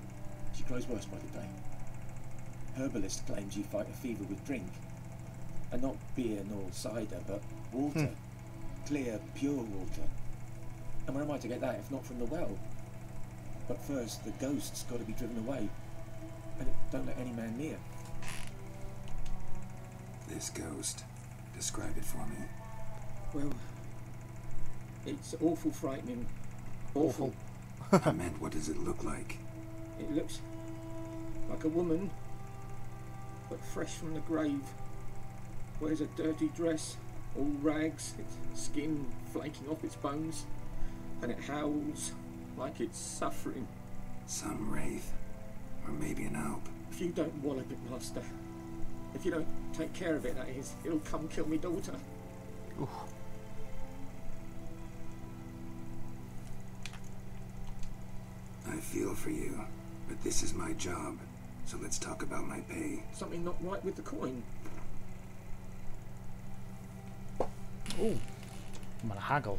She grows worse by the day. Herbalist claims you fight a fever with drink. And not beer nor cider, but water. Clear, pure water. And where am I to get that if not from the well? But first, the ghost's got to be driven away. And it don't let any man near. This ghost. Describe it for me. Well, it's awful frightening. Awful. I meant, what does it look like? It looks like a woman, but fresh from the grave. Wears a dirty dress, all rags, its skin flaking off its bones, and it howls like it's suffering. Some wraith. Or maybe an alp. If you don't wallop it, master, if you don't take care of it, that is, it'll come kill me daughter. Oof. I feel for you, but this is my job, so let's talk about my pay. Something not right with the coin. Ooh, I'm gonna haggle.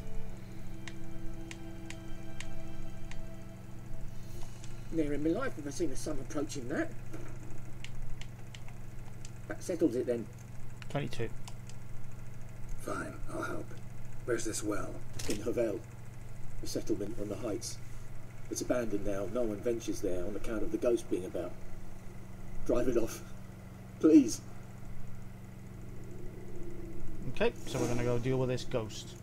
Never in my life have I seen a sum approaching that. That settles it then. 22. Fine, I'll help. Where's this well? In Havel, a settlement on the heights. It's abandoned now. No one ventures there on account of the ghost being about. Drive it off, please. Okay, so we're gonna go deal with this ghost.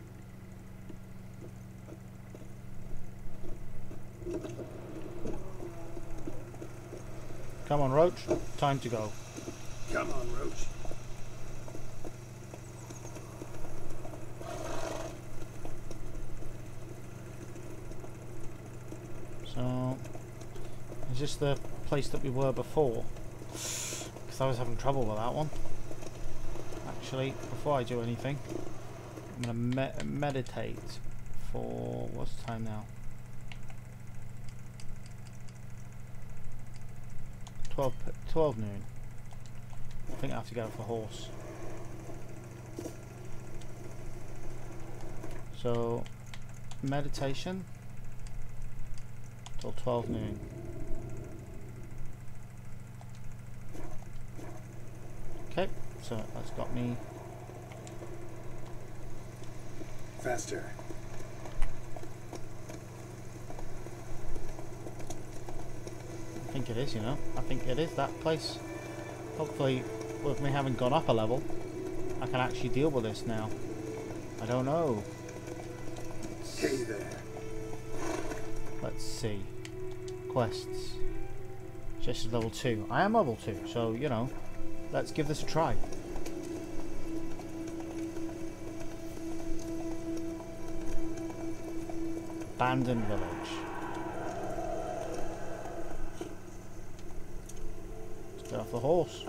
Come on, Roach. Time to go. Come on, Roach. So, is this the place that we were before? Because I was having trouble with that one. Actually, before I do anything, I'm going to meditate for... what's the time now? 12 noon. I think I have to go for horse. So, meditation till 12 noon. Okay, so that's got me. Faster. I think it is, you know. I think it is that place. Hopefully, with me having gone up a level, I can actually deal with this now. I don't know. Hey there. Let's see. Quests. Just level 2. I am level 2, so, you know, let's give this a try. Abandoned village. Let's get off the horse.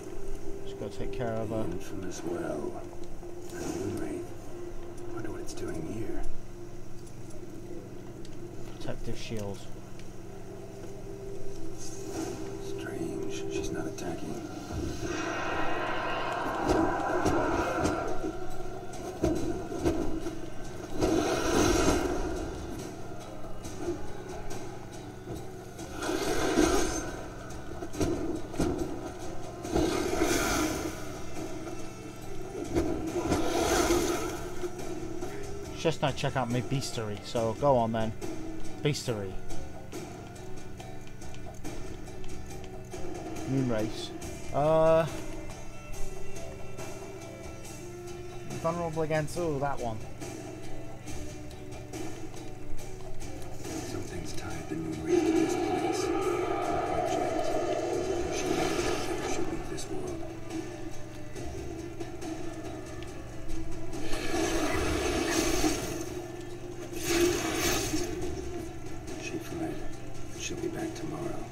Just go take care of The infamous well. A moon wraith. Wonder what it's doing here. protective shield. Strange. She's not attacking. Just now check out my beastery, so go on then. Beastery. Moonrace. Vulnerable against, oh, that one. Something's tied the Moonrace to this place. Project. She knows she'll leave this world. She fled. She'll be back tomorrow.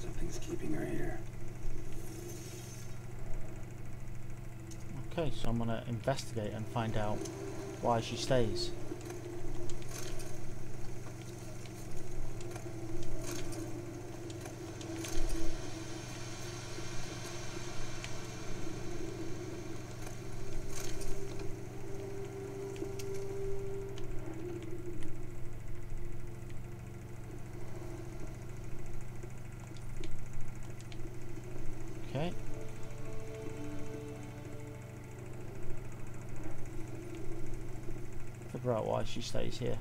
Something's keeping her here. Okay, so I'm gonna investigate and find out why she stays. Okay. Figure out why she stays here.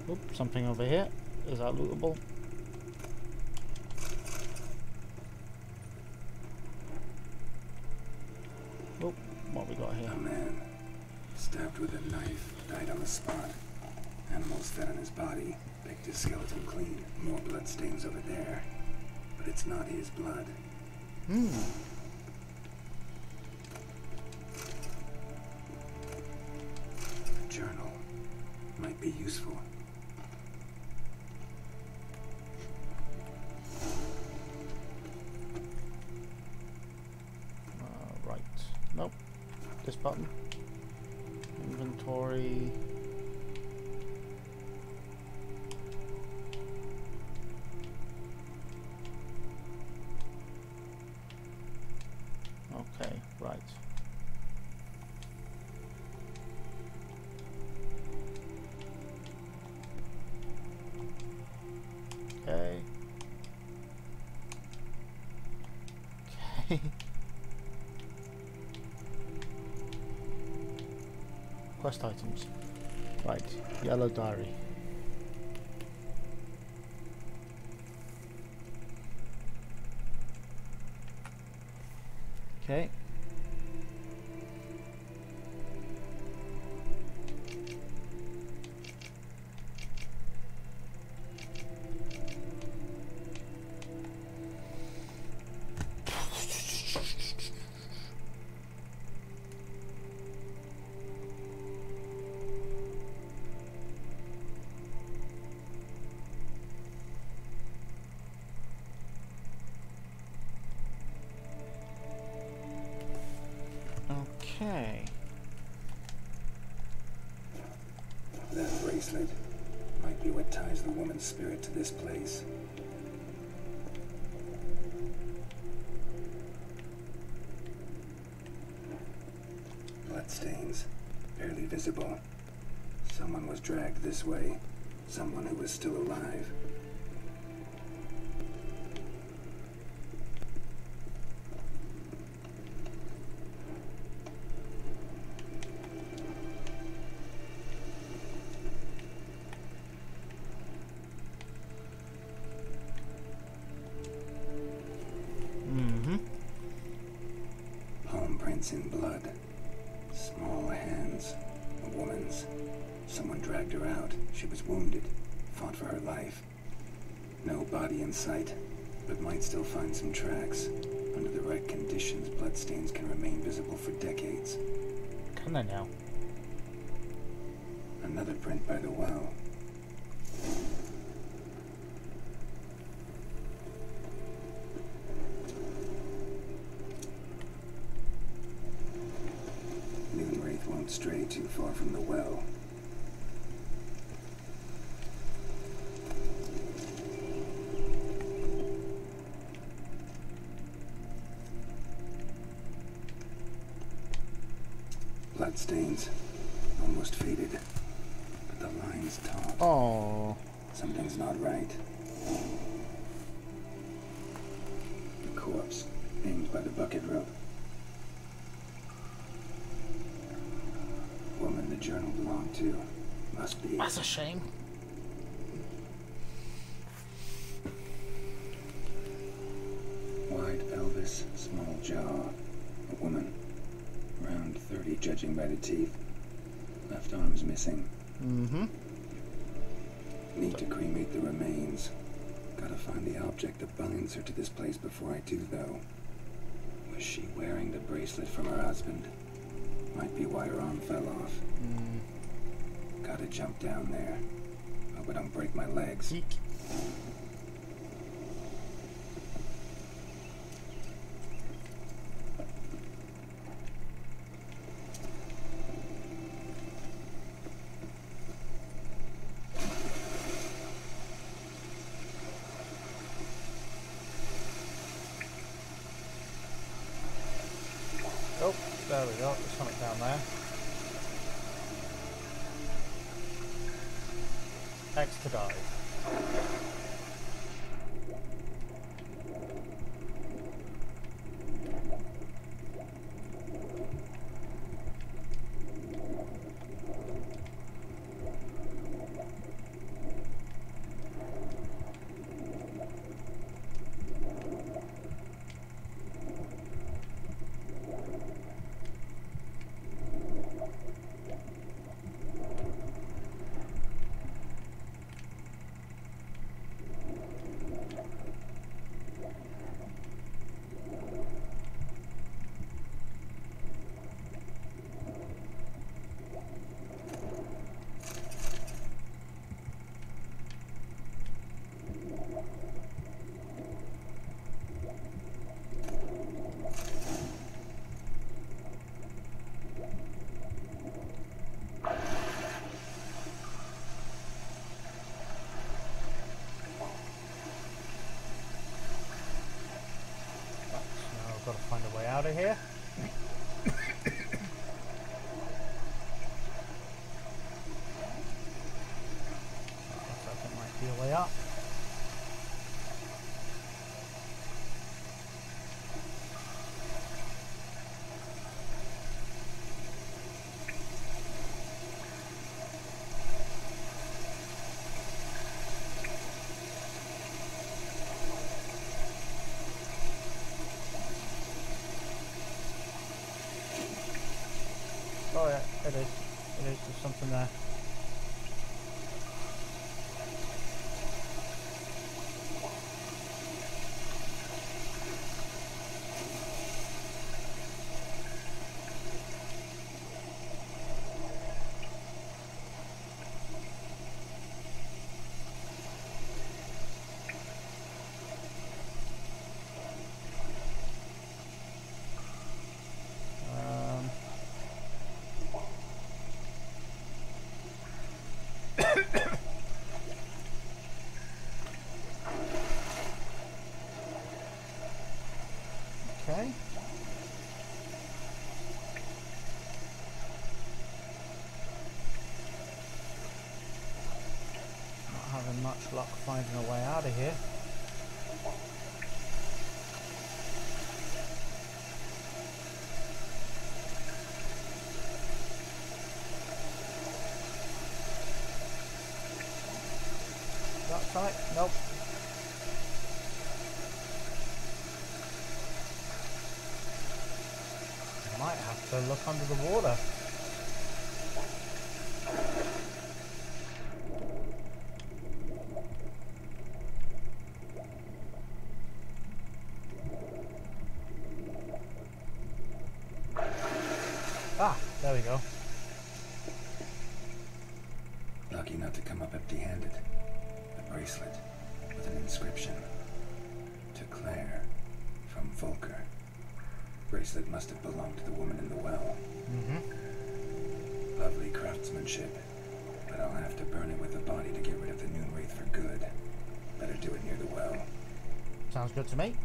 Oop, something over here. Is that lootable? Oop, what we got here? A man, stabbed with a knife, died on the spot. Animals fed on his body, picked his skeleton clean. More blood stains over there. But it's not his blood. A journal might be useful. Right. Nope. This button. Inventory. Okay, right. Okay. Okay. Quest items. Right, yellow diary. Okay. Okay. That bracelet might be what ties the woman's spirit to this place. Bloodstains, barely visible. Someone was dragged this way. Someone who was still alive. Palm prints in blood. Small hands. A woman's. Someone dragged her out. She was wounded. Fought for her life. No body in sight, but might still find some tracks. Under the right conditions, bloodstains can remain visible for decades. Can they now? Another print by the well. Moonwraith won't stray too far from the well. Bloodstains. Almost faded. But the line's taut. Oh. Something's not right. The corpse, aimed by the bucket rope. Woman journal belonged to. Must be. That's a shame. Wide pelvis, small jaw. A woman. Around 30, judging by the teeth. Left arm's missing. Mm-hmm. Need to cremate the remains. Gotta find the object that binds her to this place before I do, though. Was she wearing the bracelet from her husband? Might be why her arm fell off. Gotta jump down there. Hope I don't break my legs. Eek. Oh, there we go. There's something down there. X to dive. Got to find a way out of here. Looks like it might be a way up. Oh yeah, it is. It is. There's something there. Okay. Not having much luck finding a way out of here. That right? Nope. Might have to look under the water. Ah, there we go. Lucky not to come up empty-handed. A bracelet with an inscription. To Claire, from Volker. Bracelet must have belonged to the woman in the well. Lovely craftsmanship, but I'll have to burn it with the body to get rid of the noon wraith for good. Better do it near the well. Sounds good to me.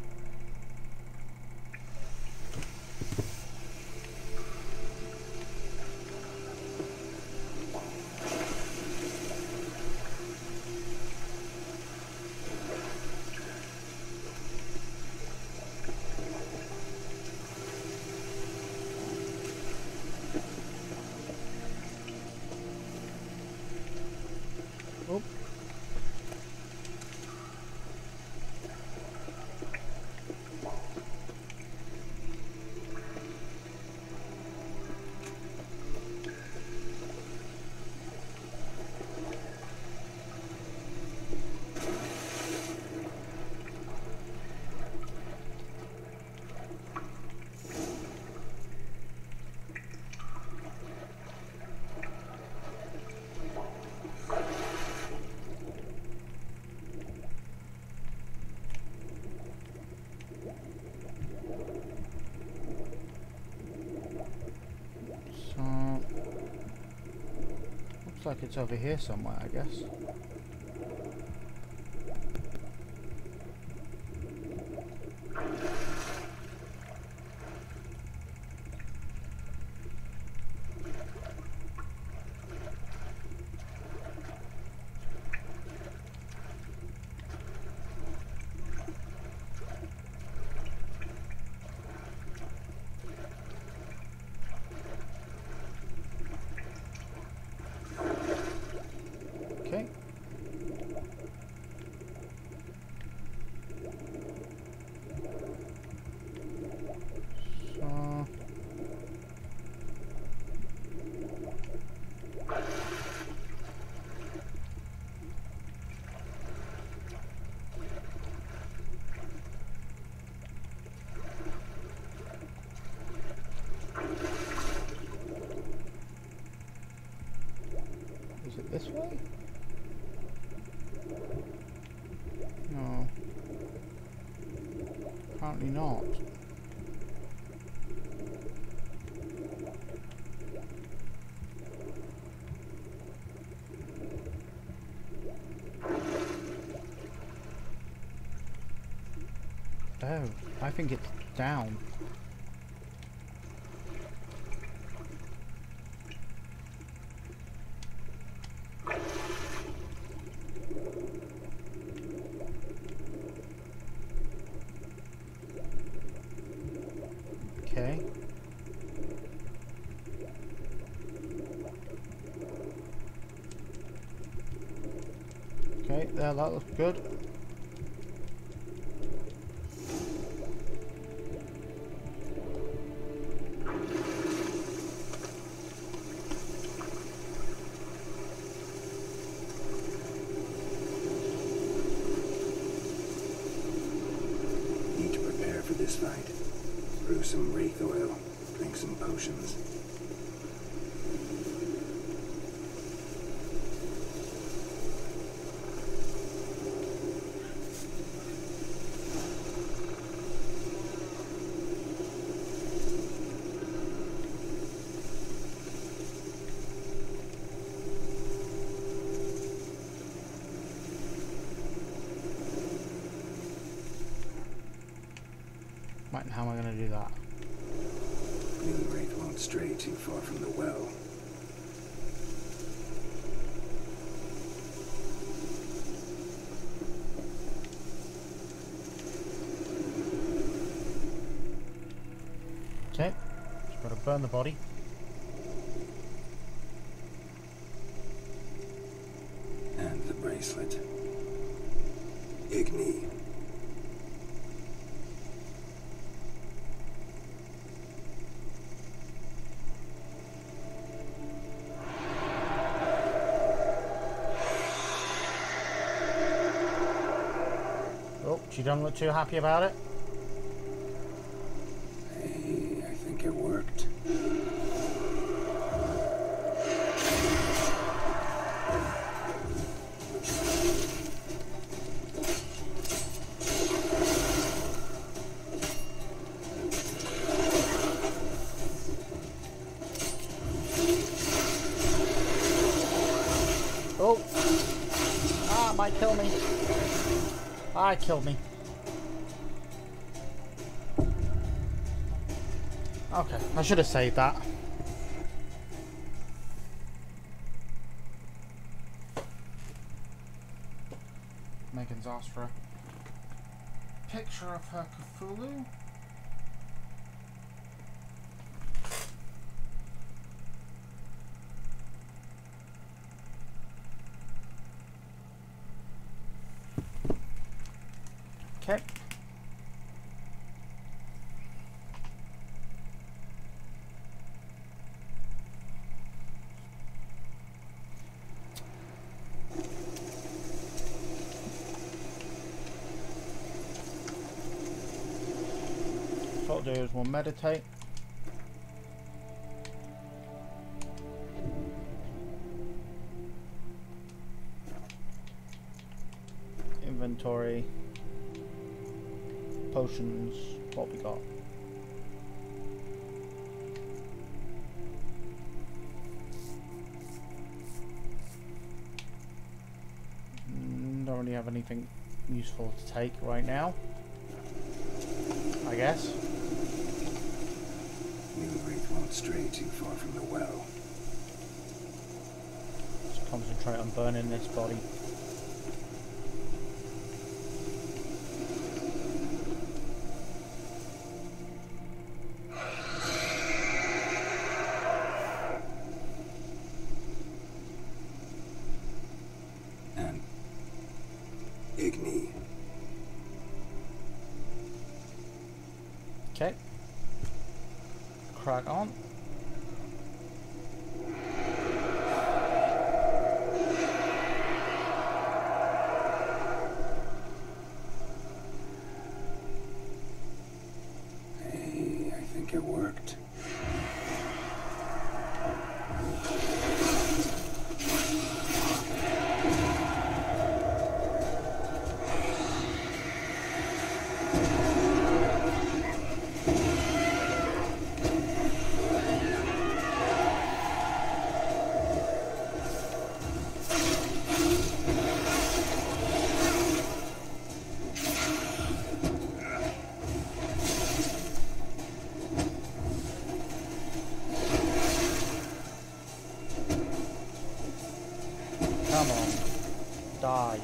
Looks like it's over here somewhere, I guess. Okay. So is it this way? No. Apparently not. Oh, I think it's down. Okay. Okay, there, that looks good. Need to prepare for this fight. Brew some wraith oil, drink some potions. Right, and how am I going to do that? Moon wraith won't stray too far from the well. Okay, just got to burn the body. And the bracelet. Igni. Oh, she don't look too happy about it. Hey, I think it worked. Oh! Ah, it might kill me. Ah, it killed me. Okay, I should have saved that. Megan's asked for a picture of her Cthulhu. Okay. So what I'll do is we'll meditate. Inventory. Potions. What we got? don't really have anything useful to take right now, I guess. New wraith won't stray too far from the well. Just concentrate on burning this body. And Igni. Okay. Crack on. Hey, I think it worked. Come on. Die.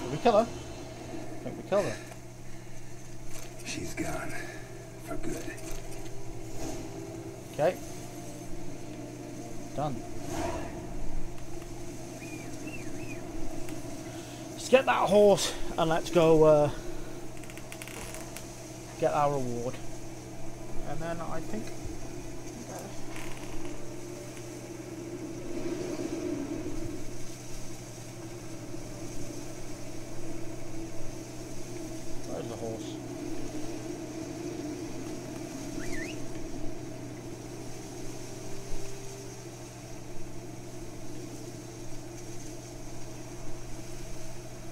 Did we kill her? I think we killed her. She's gone. For good. Okay. Done. Let's get that horse and let's go get our reward. And then I think where's the horse?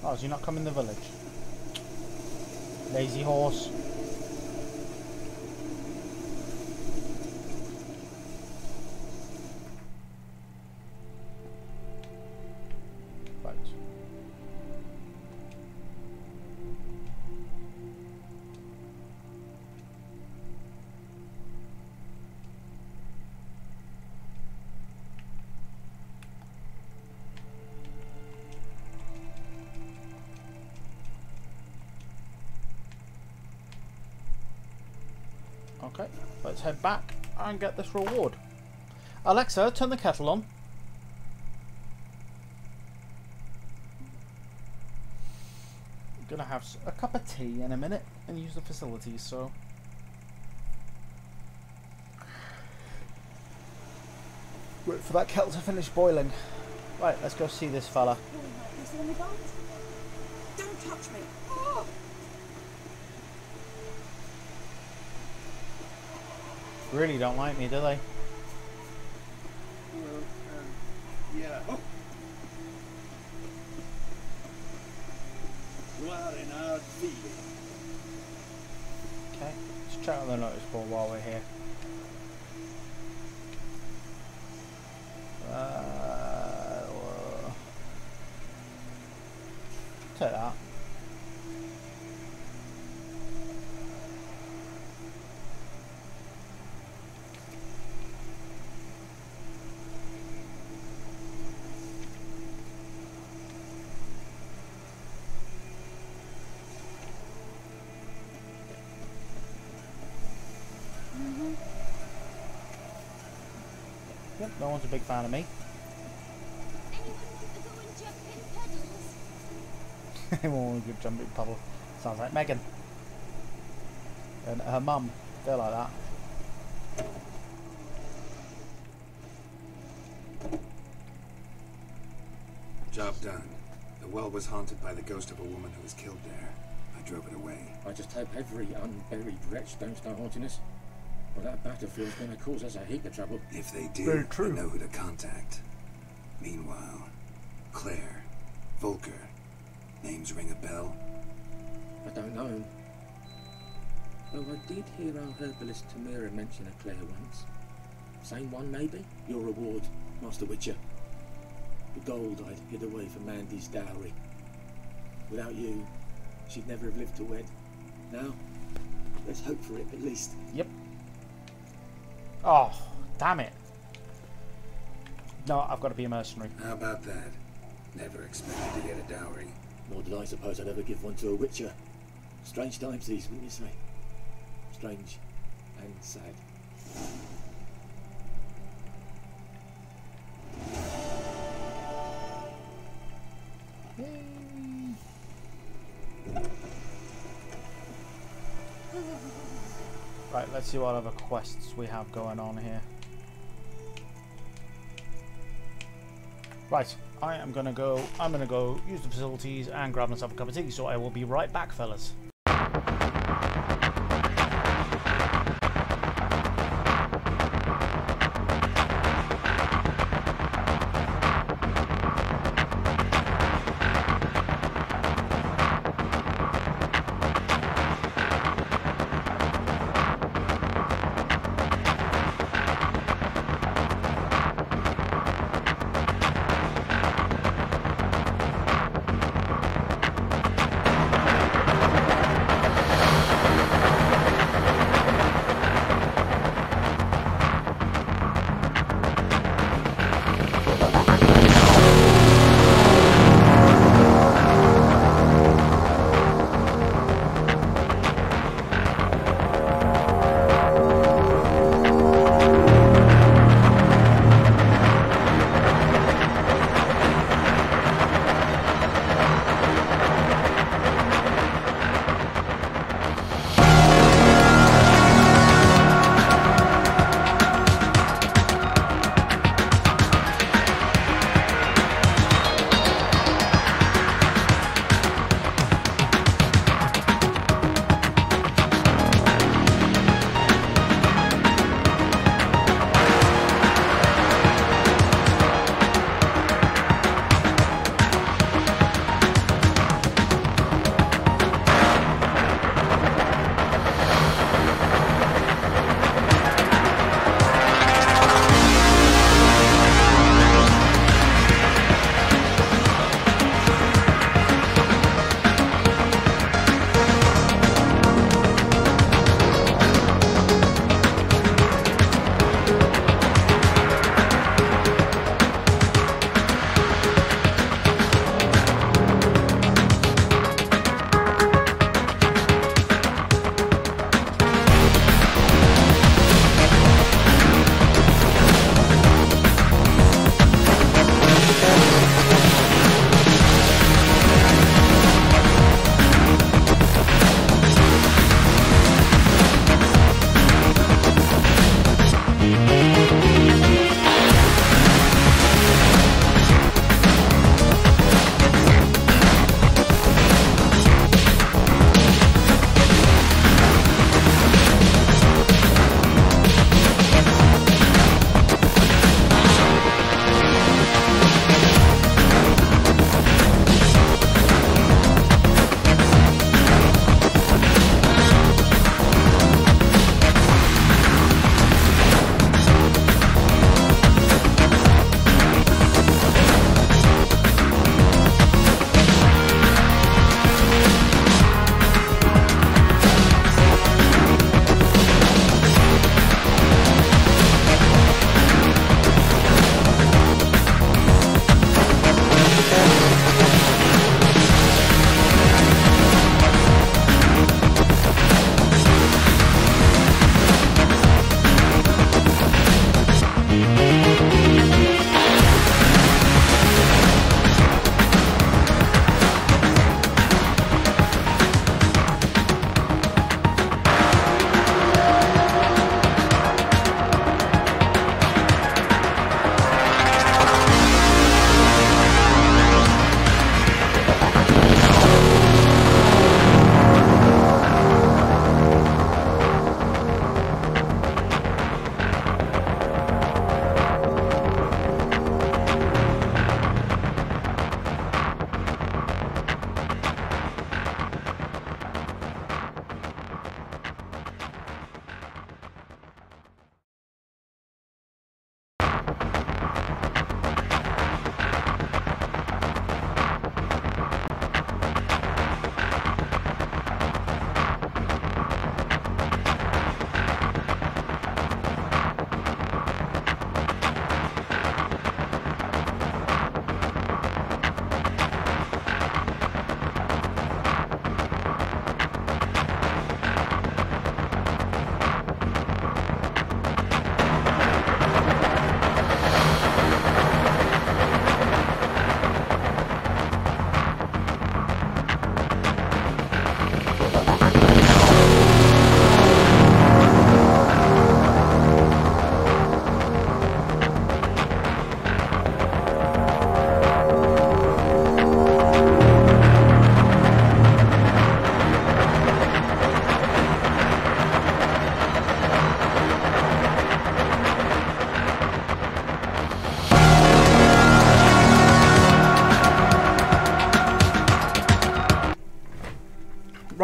Oh, is he not coming in the village? Lazy horse. Right. Okay, let's head back and get this reward. Alexa, turn the kettle on. I'm gonna have a cup of tea in a minute and use the facilities, so. Wait for that kettle to finish boiling. Right, let's go see this fella. Don't touch me. Oh. Really don't like me, do they? Well, yeah. Oh. You are in our field. Okay, let's check out the notice board while we're here. Take that. Yep, no one's a big fan of me. Anyone want to go jump in puddle? Sounds like Megan. And her mum. They're like that. Job done. The well was haunted by the ghost of a woman who was killed there. I drove it away. I just hope every unburied wretch don't start haunting us. Well, that battlefield's going to cause us a heap of trouble. If they do, Very true. we know who to contact. Meanwhile, Claire, Volker, names ring a bell? I don't know. Though I did hear our herbalist Tamira mention a Claire once. Same one, maybe? Your reward, Master Witcher. The gold I'd hid away for Mandy's dowry. Without you, she'd never have lived to wed. Now, let's hope for it at least. Yep. Oh, damn it. No, I've got to be a mercenary. How about that? Never expected to get a dowry. Nor did I suppose I'd ever give one to a Witcher. Strange times these, wouldn't you say? Strange and sad. Right, let's see what other quests we have going on here. Right, I'm gonna go use the facilities and grab myself a cup of tea, so I will be right back, fellas.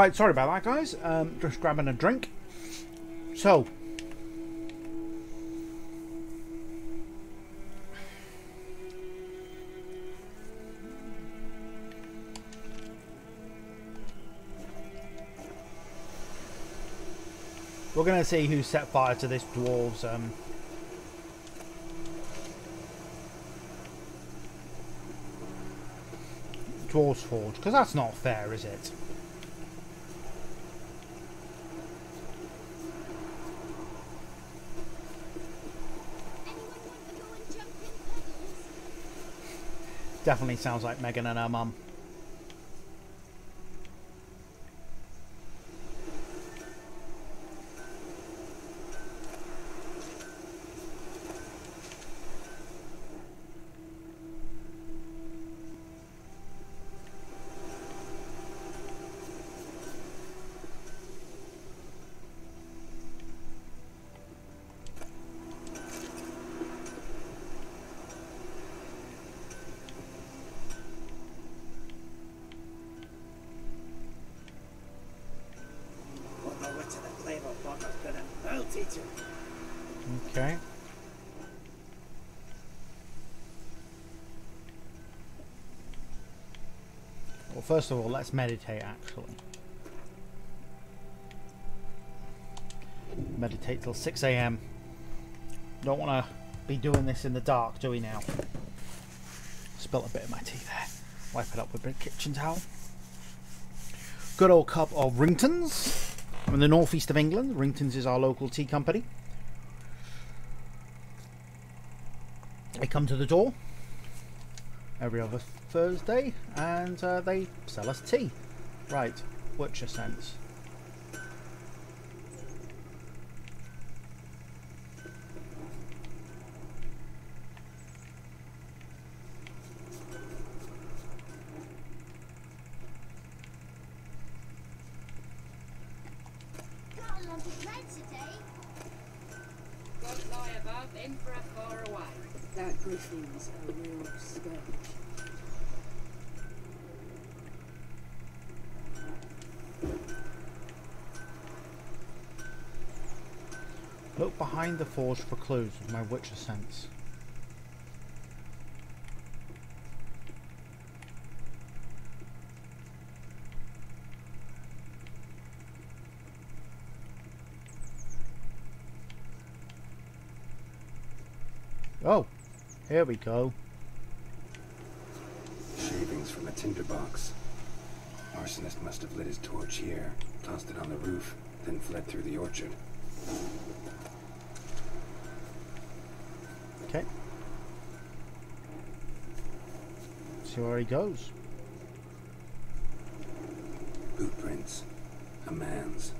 Right, sorry about that, guys. Just grabbing a drink. So, we're going to see who set fire to this dwarves' forge, because that's not fair, is it? Definitely sounds like Megan and her mum. Okay. Well, first of all, let's meditate, actually. Meditate till 6 AM. Don't want to be doing this in the dark, do we now? Spilt a bit of my tea there. Wipe it up with a kitchen towel. Good old cup of Ringtons. I'm in the northeast of England. Ringtons is our local tea company. They come to the door every other Thursday and they sell us tea. Right, Witcher sense. That griffin's a real scourge. Look behind the forge for clues with my Witcher sense. Oh, here we go. Shavings from a tinderbox. Arsonist must have lit his torch here, tossed it on the roof, then fled through the orchard. Okay. See where he goes. Boot prints. A man's.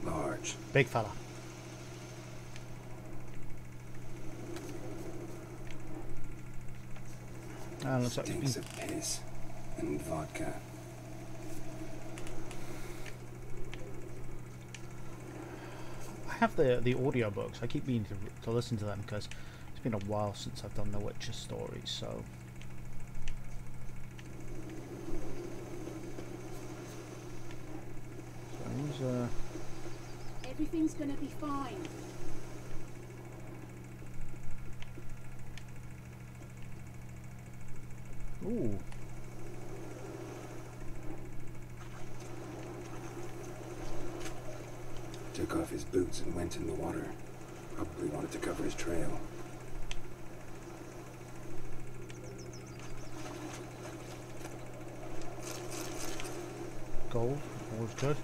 Large. Big fella. Looks like Stinks of piss and vodka. I have the audio books. I keep meaning to listen to them because it's been a while since I've done the Witcher stories. So Everything's gonna be fine. Ooh. Took off his boots and went in the water. Probably wanted to cover his trail. Gold, always good.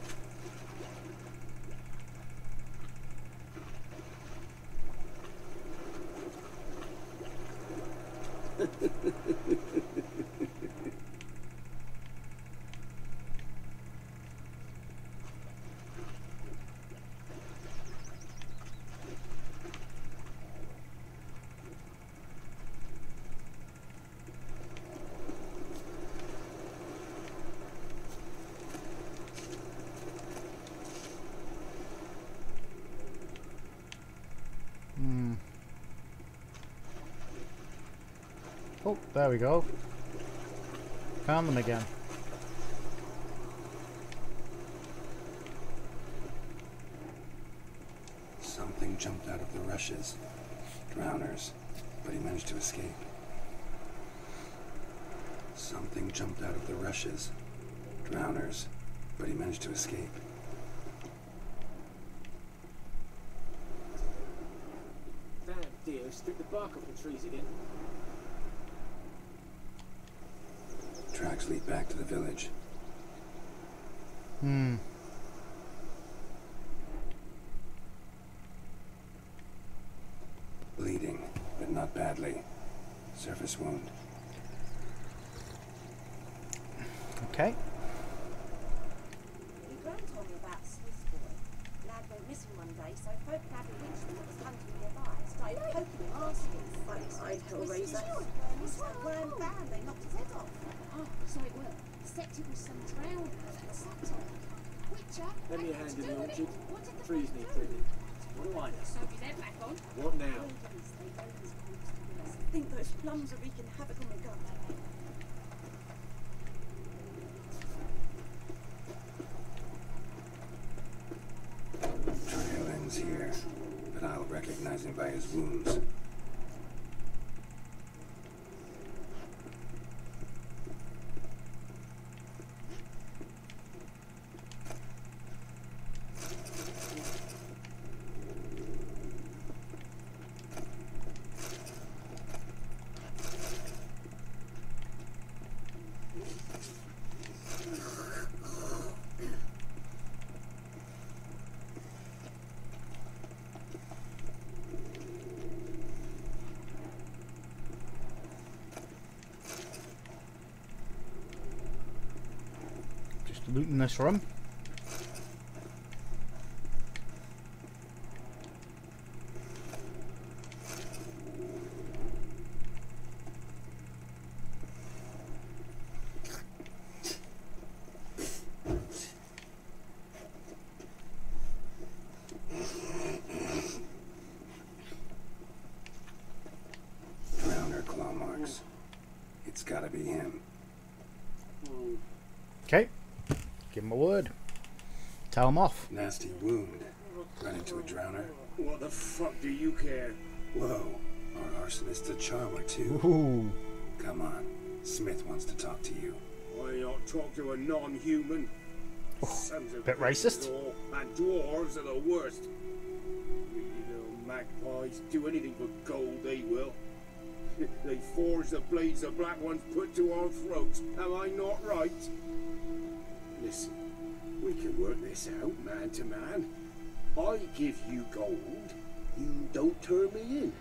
Oh, there we go. Found them again. Something jumped out of the rushes. Drowners, but he managed to escape. Something jumped out of the rushes. Drowners, but he managed to escape. Damn deer, strip the bark off the trees again. Tracks lead back to the village. Bleeding, but not badly. Surface wound. Okay. Your gran told me about Smith's boy. Lad went missing one day, so folk had a witchman that was hunting nearby. Started poking him, asking. I'd Hellraiser. This grand band, they knocked his head off. Oh, so it will. Except it was some drowned that sat on it. Witcher, Lend me a hand in the orchard. what did the Trees folk need do? pruning. What do I know? So is their back on? What now? I think those plums are wreaking havoc on my gut. Trail ends here, but I'll recognize him by his wounds. Looting this room. Drowner claw marks. It's gotta be him. Okay. Give him a word. Tell him off. Nasty wound. Run into a drowner. What the fuck do you care? Whoa. Our arsonist's a charmer too. Ooh. Come on. Smith wants to talk to you. Why not talk to a non-human? Sons of bit racist. bitches and dwarves are the worst. Greedy little magpies do anything for gold, they will. They forge the blades the black ones put to our throats. Am I not right? Listen, we can work this out man to man. I give you gold, you don't turn me in.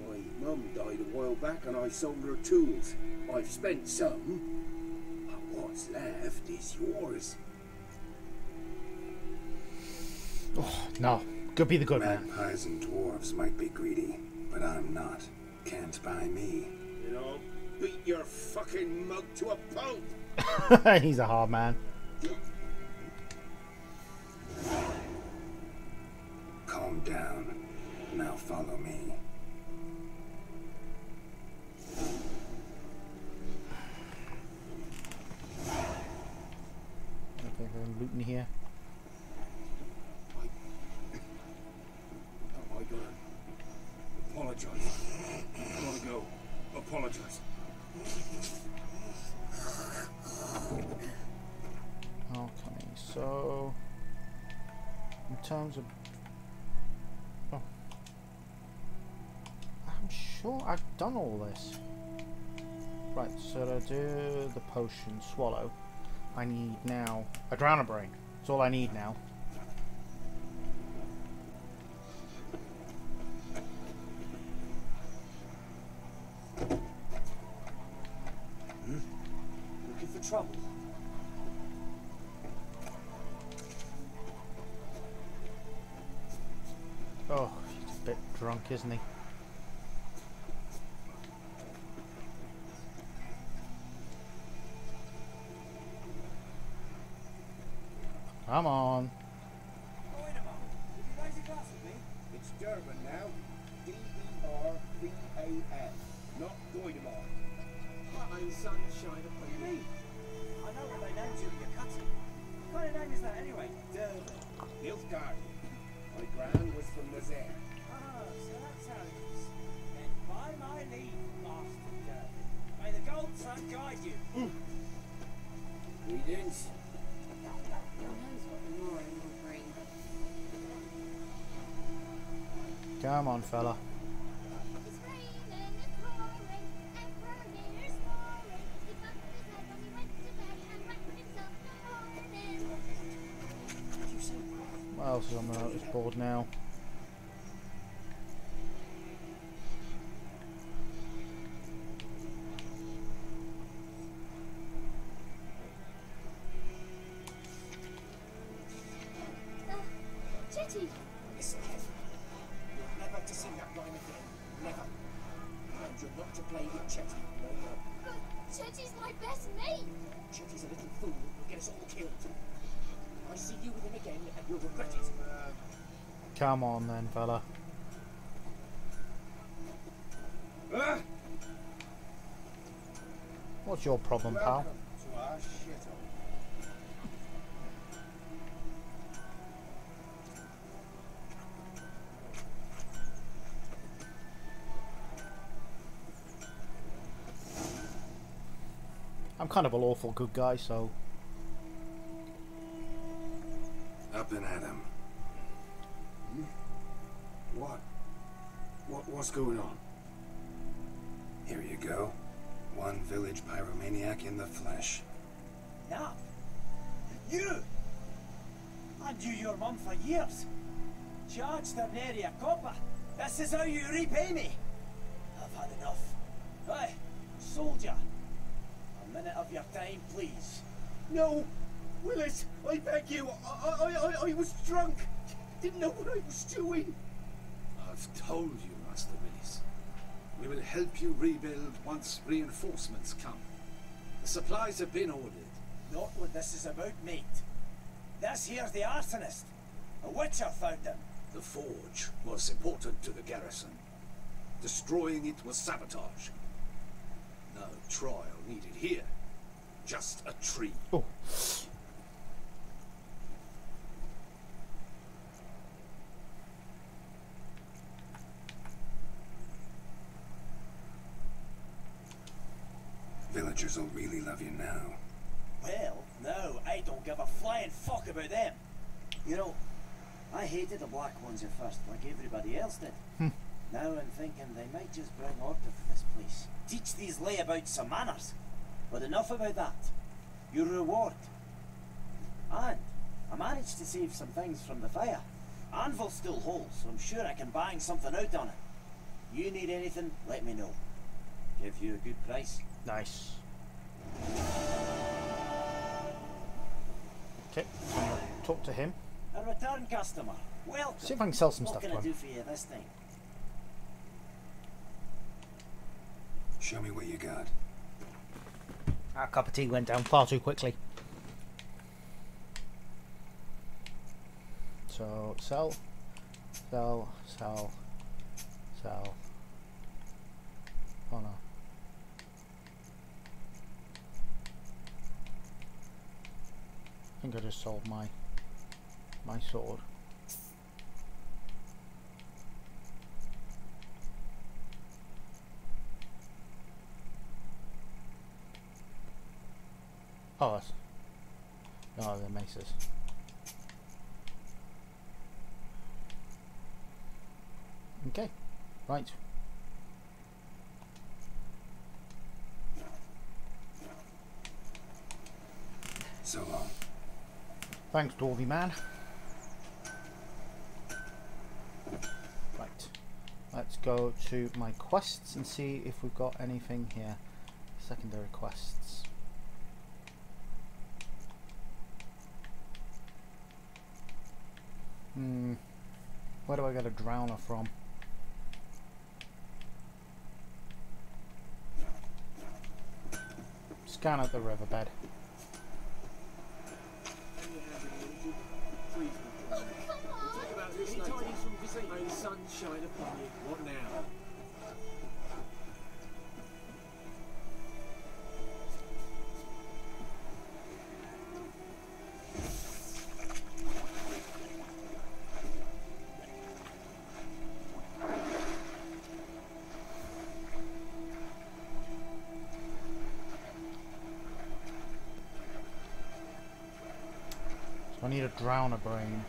My mum died a while back and I sold her tools. I've spent some, but what's left is yours. Oh, no. Go be the good man. Magpies and dwarves might be greedy, but I'm not. Can't buy me. And I'll beat your fucking mug to a pulp. He's a hard man. Calm down. Now follow me. Okay, we're looting here. I gotta apologize. Gotta go. Apologize. Okay, so in terms of I'm sure I've done all this. Right, so to do the potion swallow, I need now a drowner brain. That's all I need now. Looking for trouble? Oh, he's a bit drunk, isn't he? Come on. Wait a moment. Would you raise a glass with me? It's Durban now. D-E-R-B-A-N. Not Doidemar. What in sunshine? What do you mean? I know what they named you when you're cutting. What kind of name is that anyway? Durban. Nilfgaard. My gran was from Nazaire. Ah, so that's how it is. Then by my leave, Master Derby. May the gold sun guide you. Greetings. Who knows what the morning will bring? Come on, fella. What else is on the notice board now? Chetty! Listen carefully. You're never to sing that rhyme again. Never. And you're not to play with Chetty. No, no. But Chetty's my best mate! Chetty's a little fool who'll get us all killed. I see you with him again and you'll regret it. Come on then, fella. What's your problem, pal? Welcome to our shithole. I'm kind of a lawful good guy, so... Up and at him. What's going on? Here you go. One village pyromaniac in the flesh. Now, you! I knew your mum for years. Charged her nary a copper. This is how you repay me. I've had enough. Hey, soldier. A minute of your time, please. No! Willis, I beg you. I was drunk. Didn't know what I was doing. I've told you, Master Willis. We will help you rebuild once reinforcements come. The supplies have been ordered. Not what this is about, mate. This here's the arsonist. A witcher found him. The forge was important to the garrison. Destroying it was sabotage. No trial needed here. Just a tree. Oh. Villagers will really love you now. Well, no, I don't give a flying fuck about them. You know, I hated the Black Ones at first, like everybody else did. Now I'm thinking they might just bring order to this place. Teach these layabouts some manners. But enough about that. Your reward. And I managed to save some things from the fire. Anvil's still whole, so I'm sure I can bang something out on it. You need anything, let me know. Give you a good price. Nice. Okay, so I'm gonna talk to him. A return customer. Welcome. See if I can sell some what stuff can to I him. do for you this time? Show me what you got. Our cup of tea went down far too quickly. So, sell, sell, sell, sell. Oh no. I think I just sold my sword. Oh, that's... Oh, the maces. Okay, right. So long. Thanks, Dwarvy man. Right. Let's go to my quests and see if we've got anything here. Secondary quests. Where do I get a drowner from? Scan out the riverbed. May the sun shine upon you. What now? a drowner brain.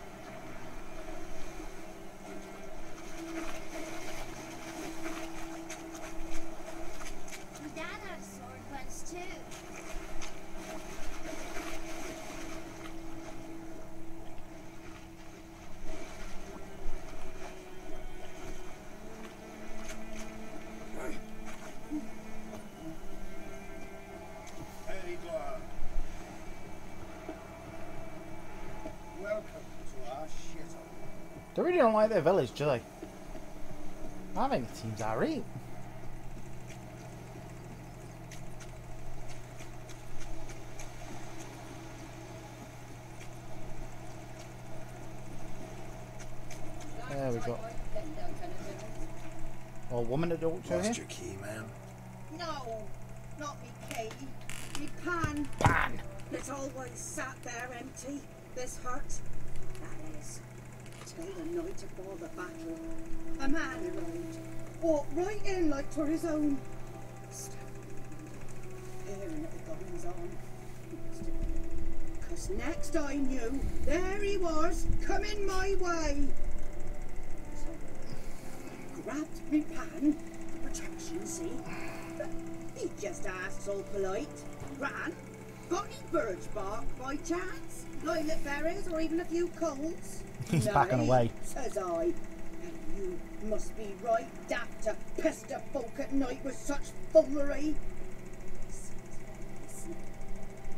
My dad had a sword once too. Hey, Dwyer. Welcome to our shithole. They really don't like their village, do they? I think it seems alright. There we go. Old woman to talk to Lost here. your key, ma'am? No, not me key. Me pan. Pan. It's always sat there empty. This hurt. That is. Till the night before the battle. A man arrived. Walked right in like 'twere his own. Hearing at the goings on. Cause next I knew, there he was, coming my way. So I grabbed me pan, protection, see? But he just asked all polite. Ran. Got any birch bark by chance? Lilac berries or even a few coals? He's Nay, backing away. says I. And you must be right daft to pester folk at night with such foolery.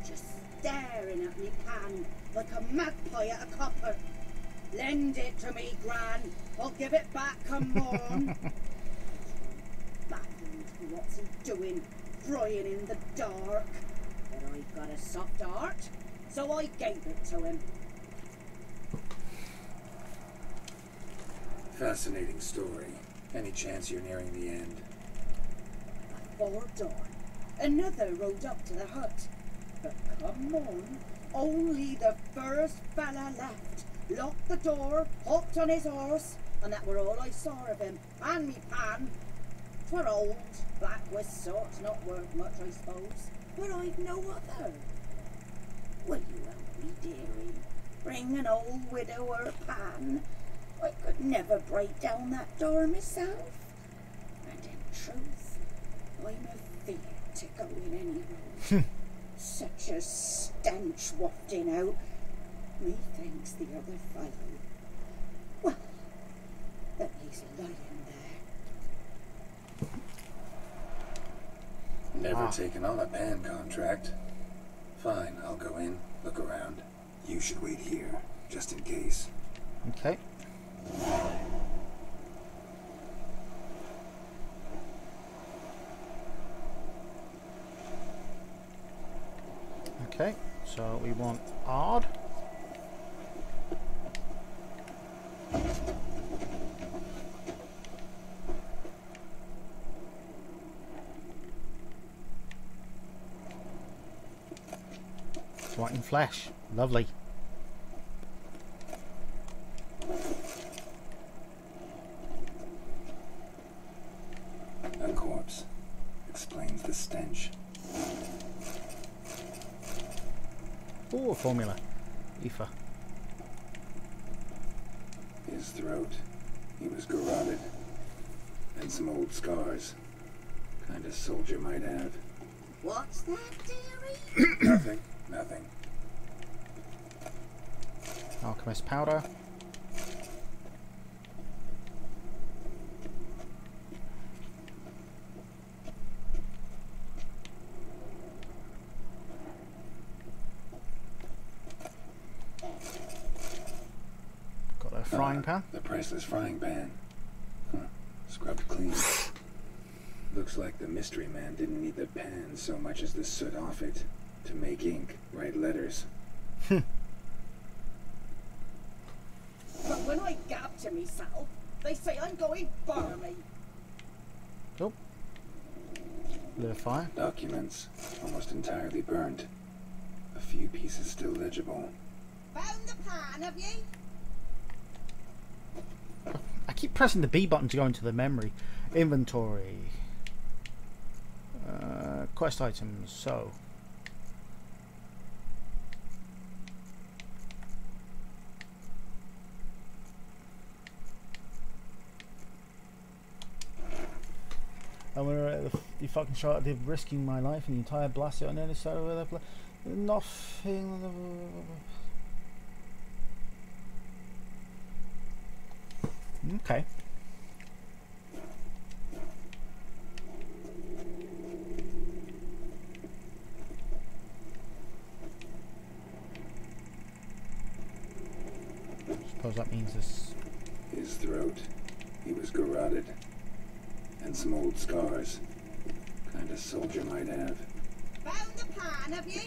Just staring at me pan like a magpie at a copper. Lend it to me, Gran. I'll give it back come morn. Baffled, what's he doing? Frying in the dark. But I've got a soft heart, so I gave it to him. Fascinating story. Any chance you're nearing the end? Before dawn, another rode up to the hut. But come on, only the first fella left. Locked the door, hopped on his horse, and that were all I saw of him. And me pan. 'Twere old, black with sorts, not worth much, I suppose. But I've no other. Will you help me, dearie? Bring an old widower pan. I could never break down that door myself. And in truth, I'm afeard to go in any room. Such a stench wafting out. Methinks the other fellow. Well, that he's lying there. Never taken on a pan contract. Fine, I'll go in, look around. You should wait here, just in case. Okay. Okay, so we want Ard. White and flesh, lovely. A corpse. Explains the stench. Oh, a formula. Ether. His throat. He was garroted. And some old scars. Kind of soldier might have. What's that, dearie? Nothing. Nothing. Alchemist powder. Got a frying pan. The priceless frying pan. Huh. Scrubbed clean. Looks like the mystery man didn't need the pan so much as the soot off it. To make ink, write letters. But when I gab to myself, they say I'm going barmy. Oh. Little fire. Documents. Almost entirely burnt. A few pieces still legible. Found the pan, have ye? I keep pressing the B button to go into the memory. Inventory. Quest items. So. And we're you fucking shot at risking my life and the entire blast it on the other side of the nothing. Okay. Suppose that means this. His throat. He was garroted. And some old scars. Kind of soldier might have. Found the pan, have you?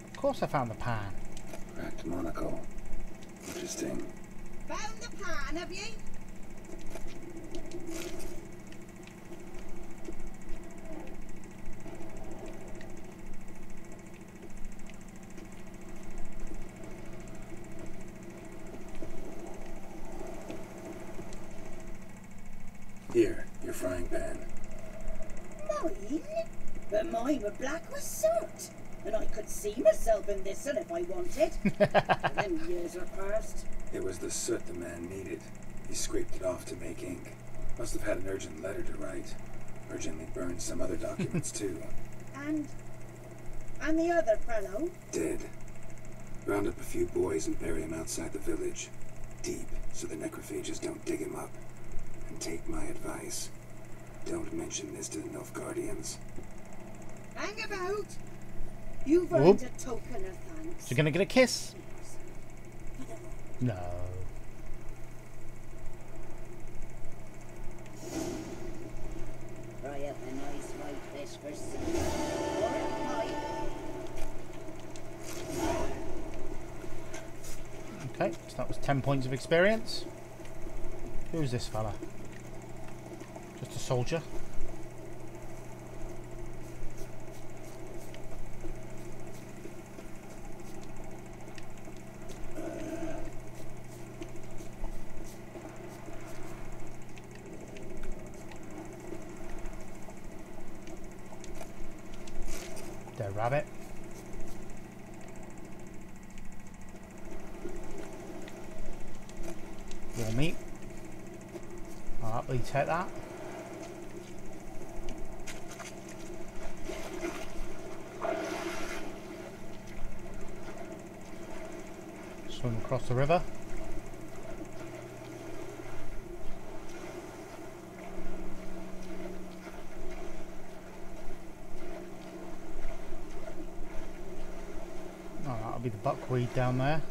Of course I found the pan. Cracked monocle. Interesting. Found the pan, have you? Here, your frying pan. Mine? But mine were black with soot. And I could see myself in this one if I wanted. Them years are past. It was the soot the man needed. He scraped it off to make ink. Must have had an urgent letter to write. Urgently burned some other documents too. And the other fellow? Dead. Round up a few boys and bury him outside the village. Deep, so the necrophages don't dig him up. And take my advice. Don't mention this to the Nilfgaardians. Hang about! You've earned a token of thanks. So you're gonna get a kiss? No. Fry up a nice white fish for soup. Or a pie. Okay, so that was 10 points of experience. Who's this fella? Just a soldier. Dead rabbit. Raw meat. I'll happily take that. Swim across the river. Oh, that'll be the buckwheat down there.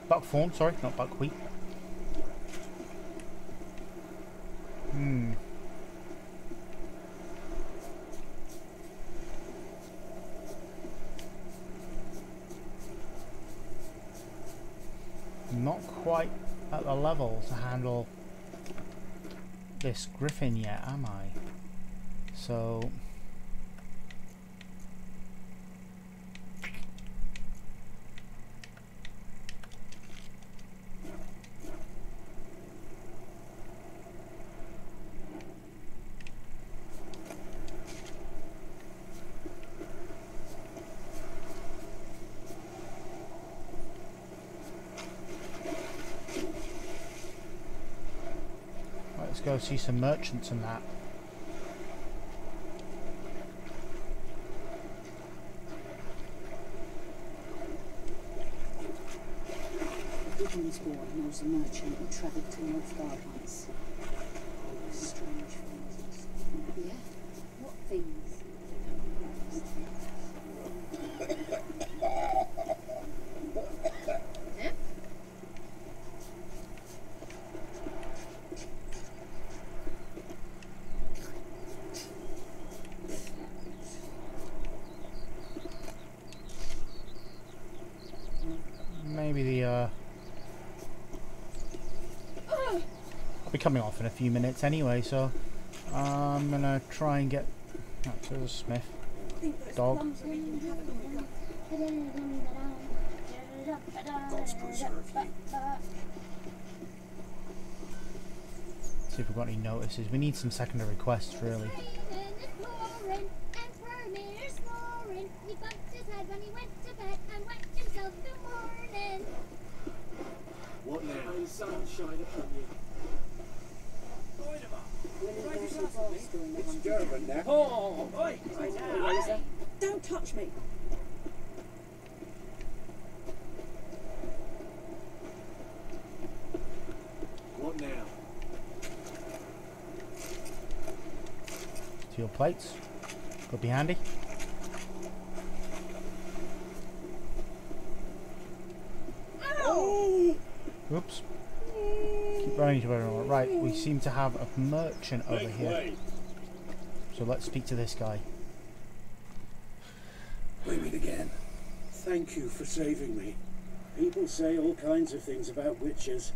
Buckthorn, sorry, not buckwheat. Not quite at the level to handle this griffin yet, am I? So let's go see some merchants and that. Dickens boy knows a merchant who travelled to Nilfgaard once. Strange things. Yeah? What things? Maybe the I'll be coming off in a few minutes anyway, so I'm gonna try and get to the smith. Dog. God's preserve you. See if we've got any notices. We need some secondary quests, really. What now? May the sun shine upon you. It's German now. Oh, oi! Razor. Don't touch me. What now? To your plates. Could be handy. Ow! Oops. Keep running to everyone. Right, we seem to have a merchant over here. So let's speak to this guy. We meet again. Thank you for saving me. People say all kinds of things about witches,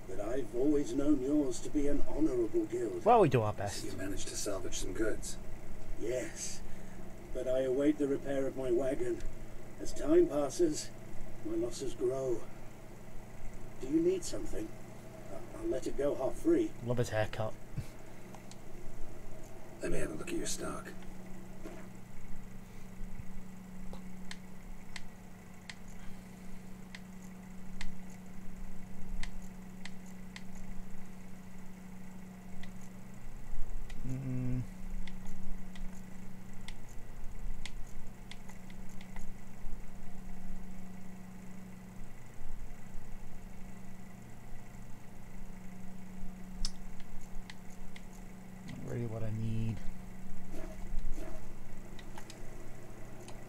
but I've always known yours to be an honourable guild. Well, we do our best. You managed to salvage some goods. Yes, but I await the repair of my wagon. As time passes, my losses grow. Do you need something? I'll let it go half-free. Love his haircut. Let me have a look at your stock. Not really what I need.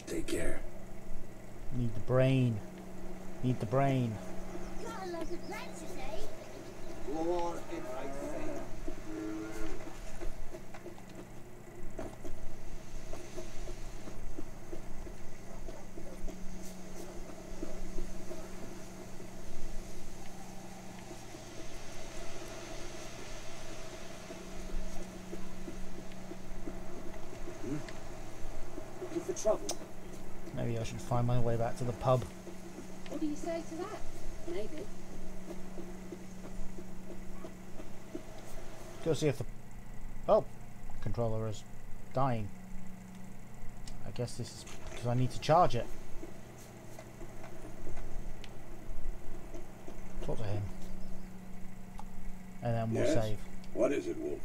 Take care. Need the brain. Need the brain. Got a lot of plans today. Go on, it's right there. Looking for trouble? Maybe I should find my way back to the pub. What do you say to that? Maybe. Go see if the... Oh! Controller is dying. I guess this is because I need to charge it. Talk to him. And then we'll Yes? save. What is it, Wolf?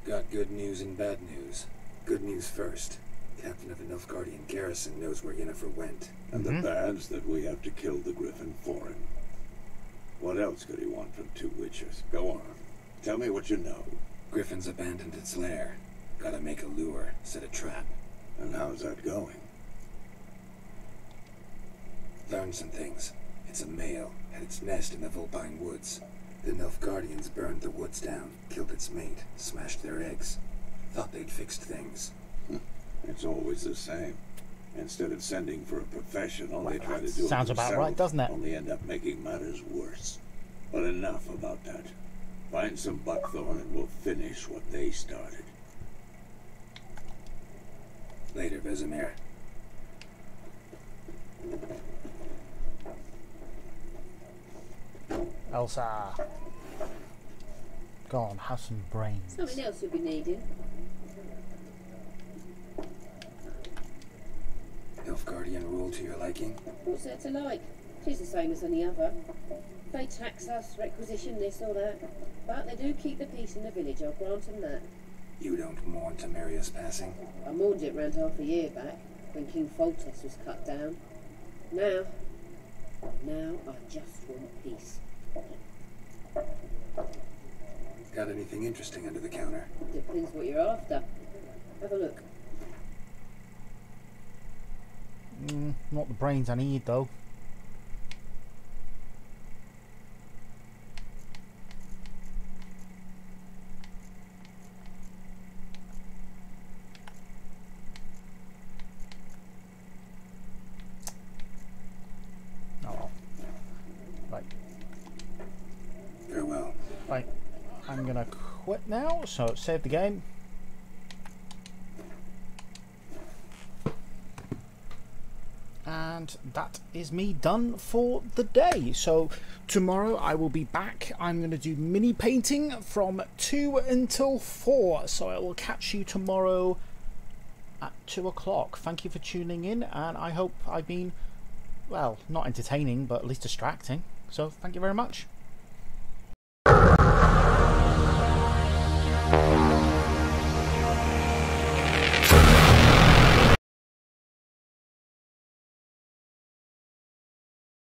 Got good news and bad news. Good news first. Captain of the Nilfgaardian garrison knows where Yennefer went. And the bad's that we have to kill the Griffin for him. What else could he want from two witches? Go on. Tell me what you know. Griffin's abandoned its lair. Gotta make a lure, set a trap. And how's that going? Learned some things. It's a male, had its nest in the Vulpine Woods. The Nilfgaardians burned the woods down, killed its mate, smashed their eggs. Thought they'd fixed things. It's always the same. Instead of sending for a professional, they try to do it Sounds about themselves, right, doesn't it? Only end up making matters worse. But enough about that. Find some buckthorn and we'll finish what they started. Later, Vesemir. Elsa. Go on, have some brains. Something else you'll be needing. Nilfgaardian rule to your liking? What's there to like? Tis the same as any other. They tax us, requisition this or that. But they do keep the peace in the village, I'll grant them that. You don't mourn Temeria's passing? I mourned it round half a year back, when King Foltest was cut down. Now I just want peace. Got anything interesting under the counter? Depends what you're after. Have a look. Not the brains I need, though. Oh well. Right. Farewell. Right. I'm gonna quit now, so save the game. And that is me done for the day. So tomorrow I will be back. I'm going to do mini painting from 2 until 4. So I will catch you tomorrow at 2 o'clock. Thank you for tuning in, and I hope I've been, well, not entertaining, but at least distracting. So thank you very much.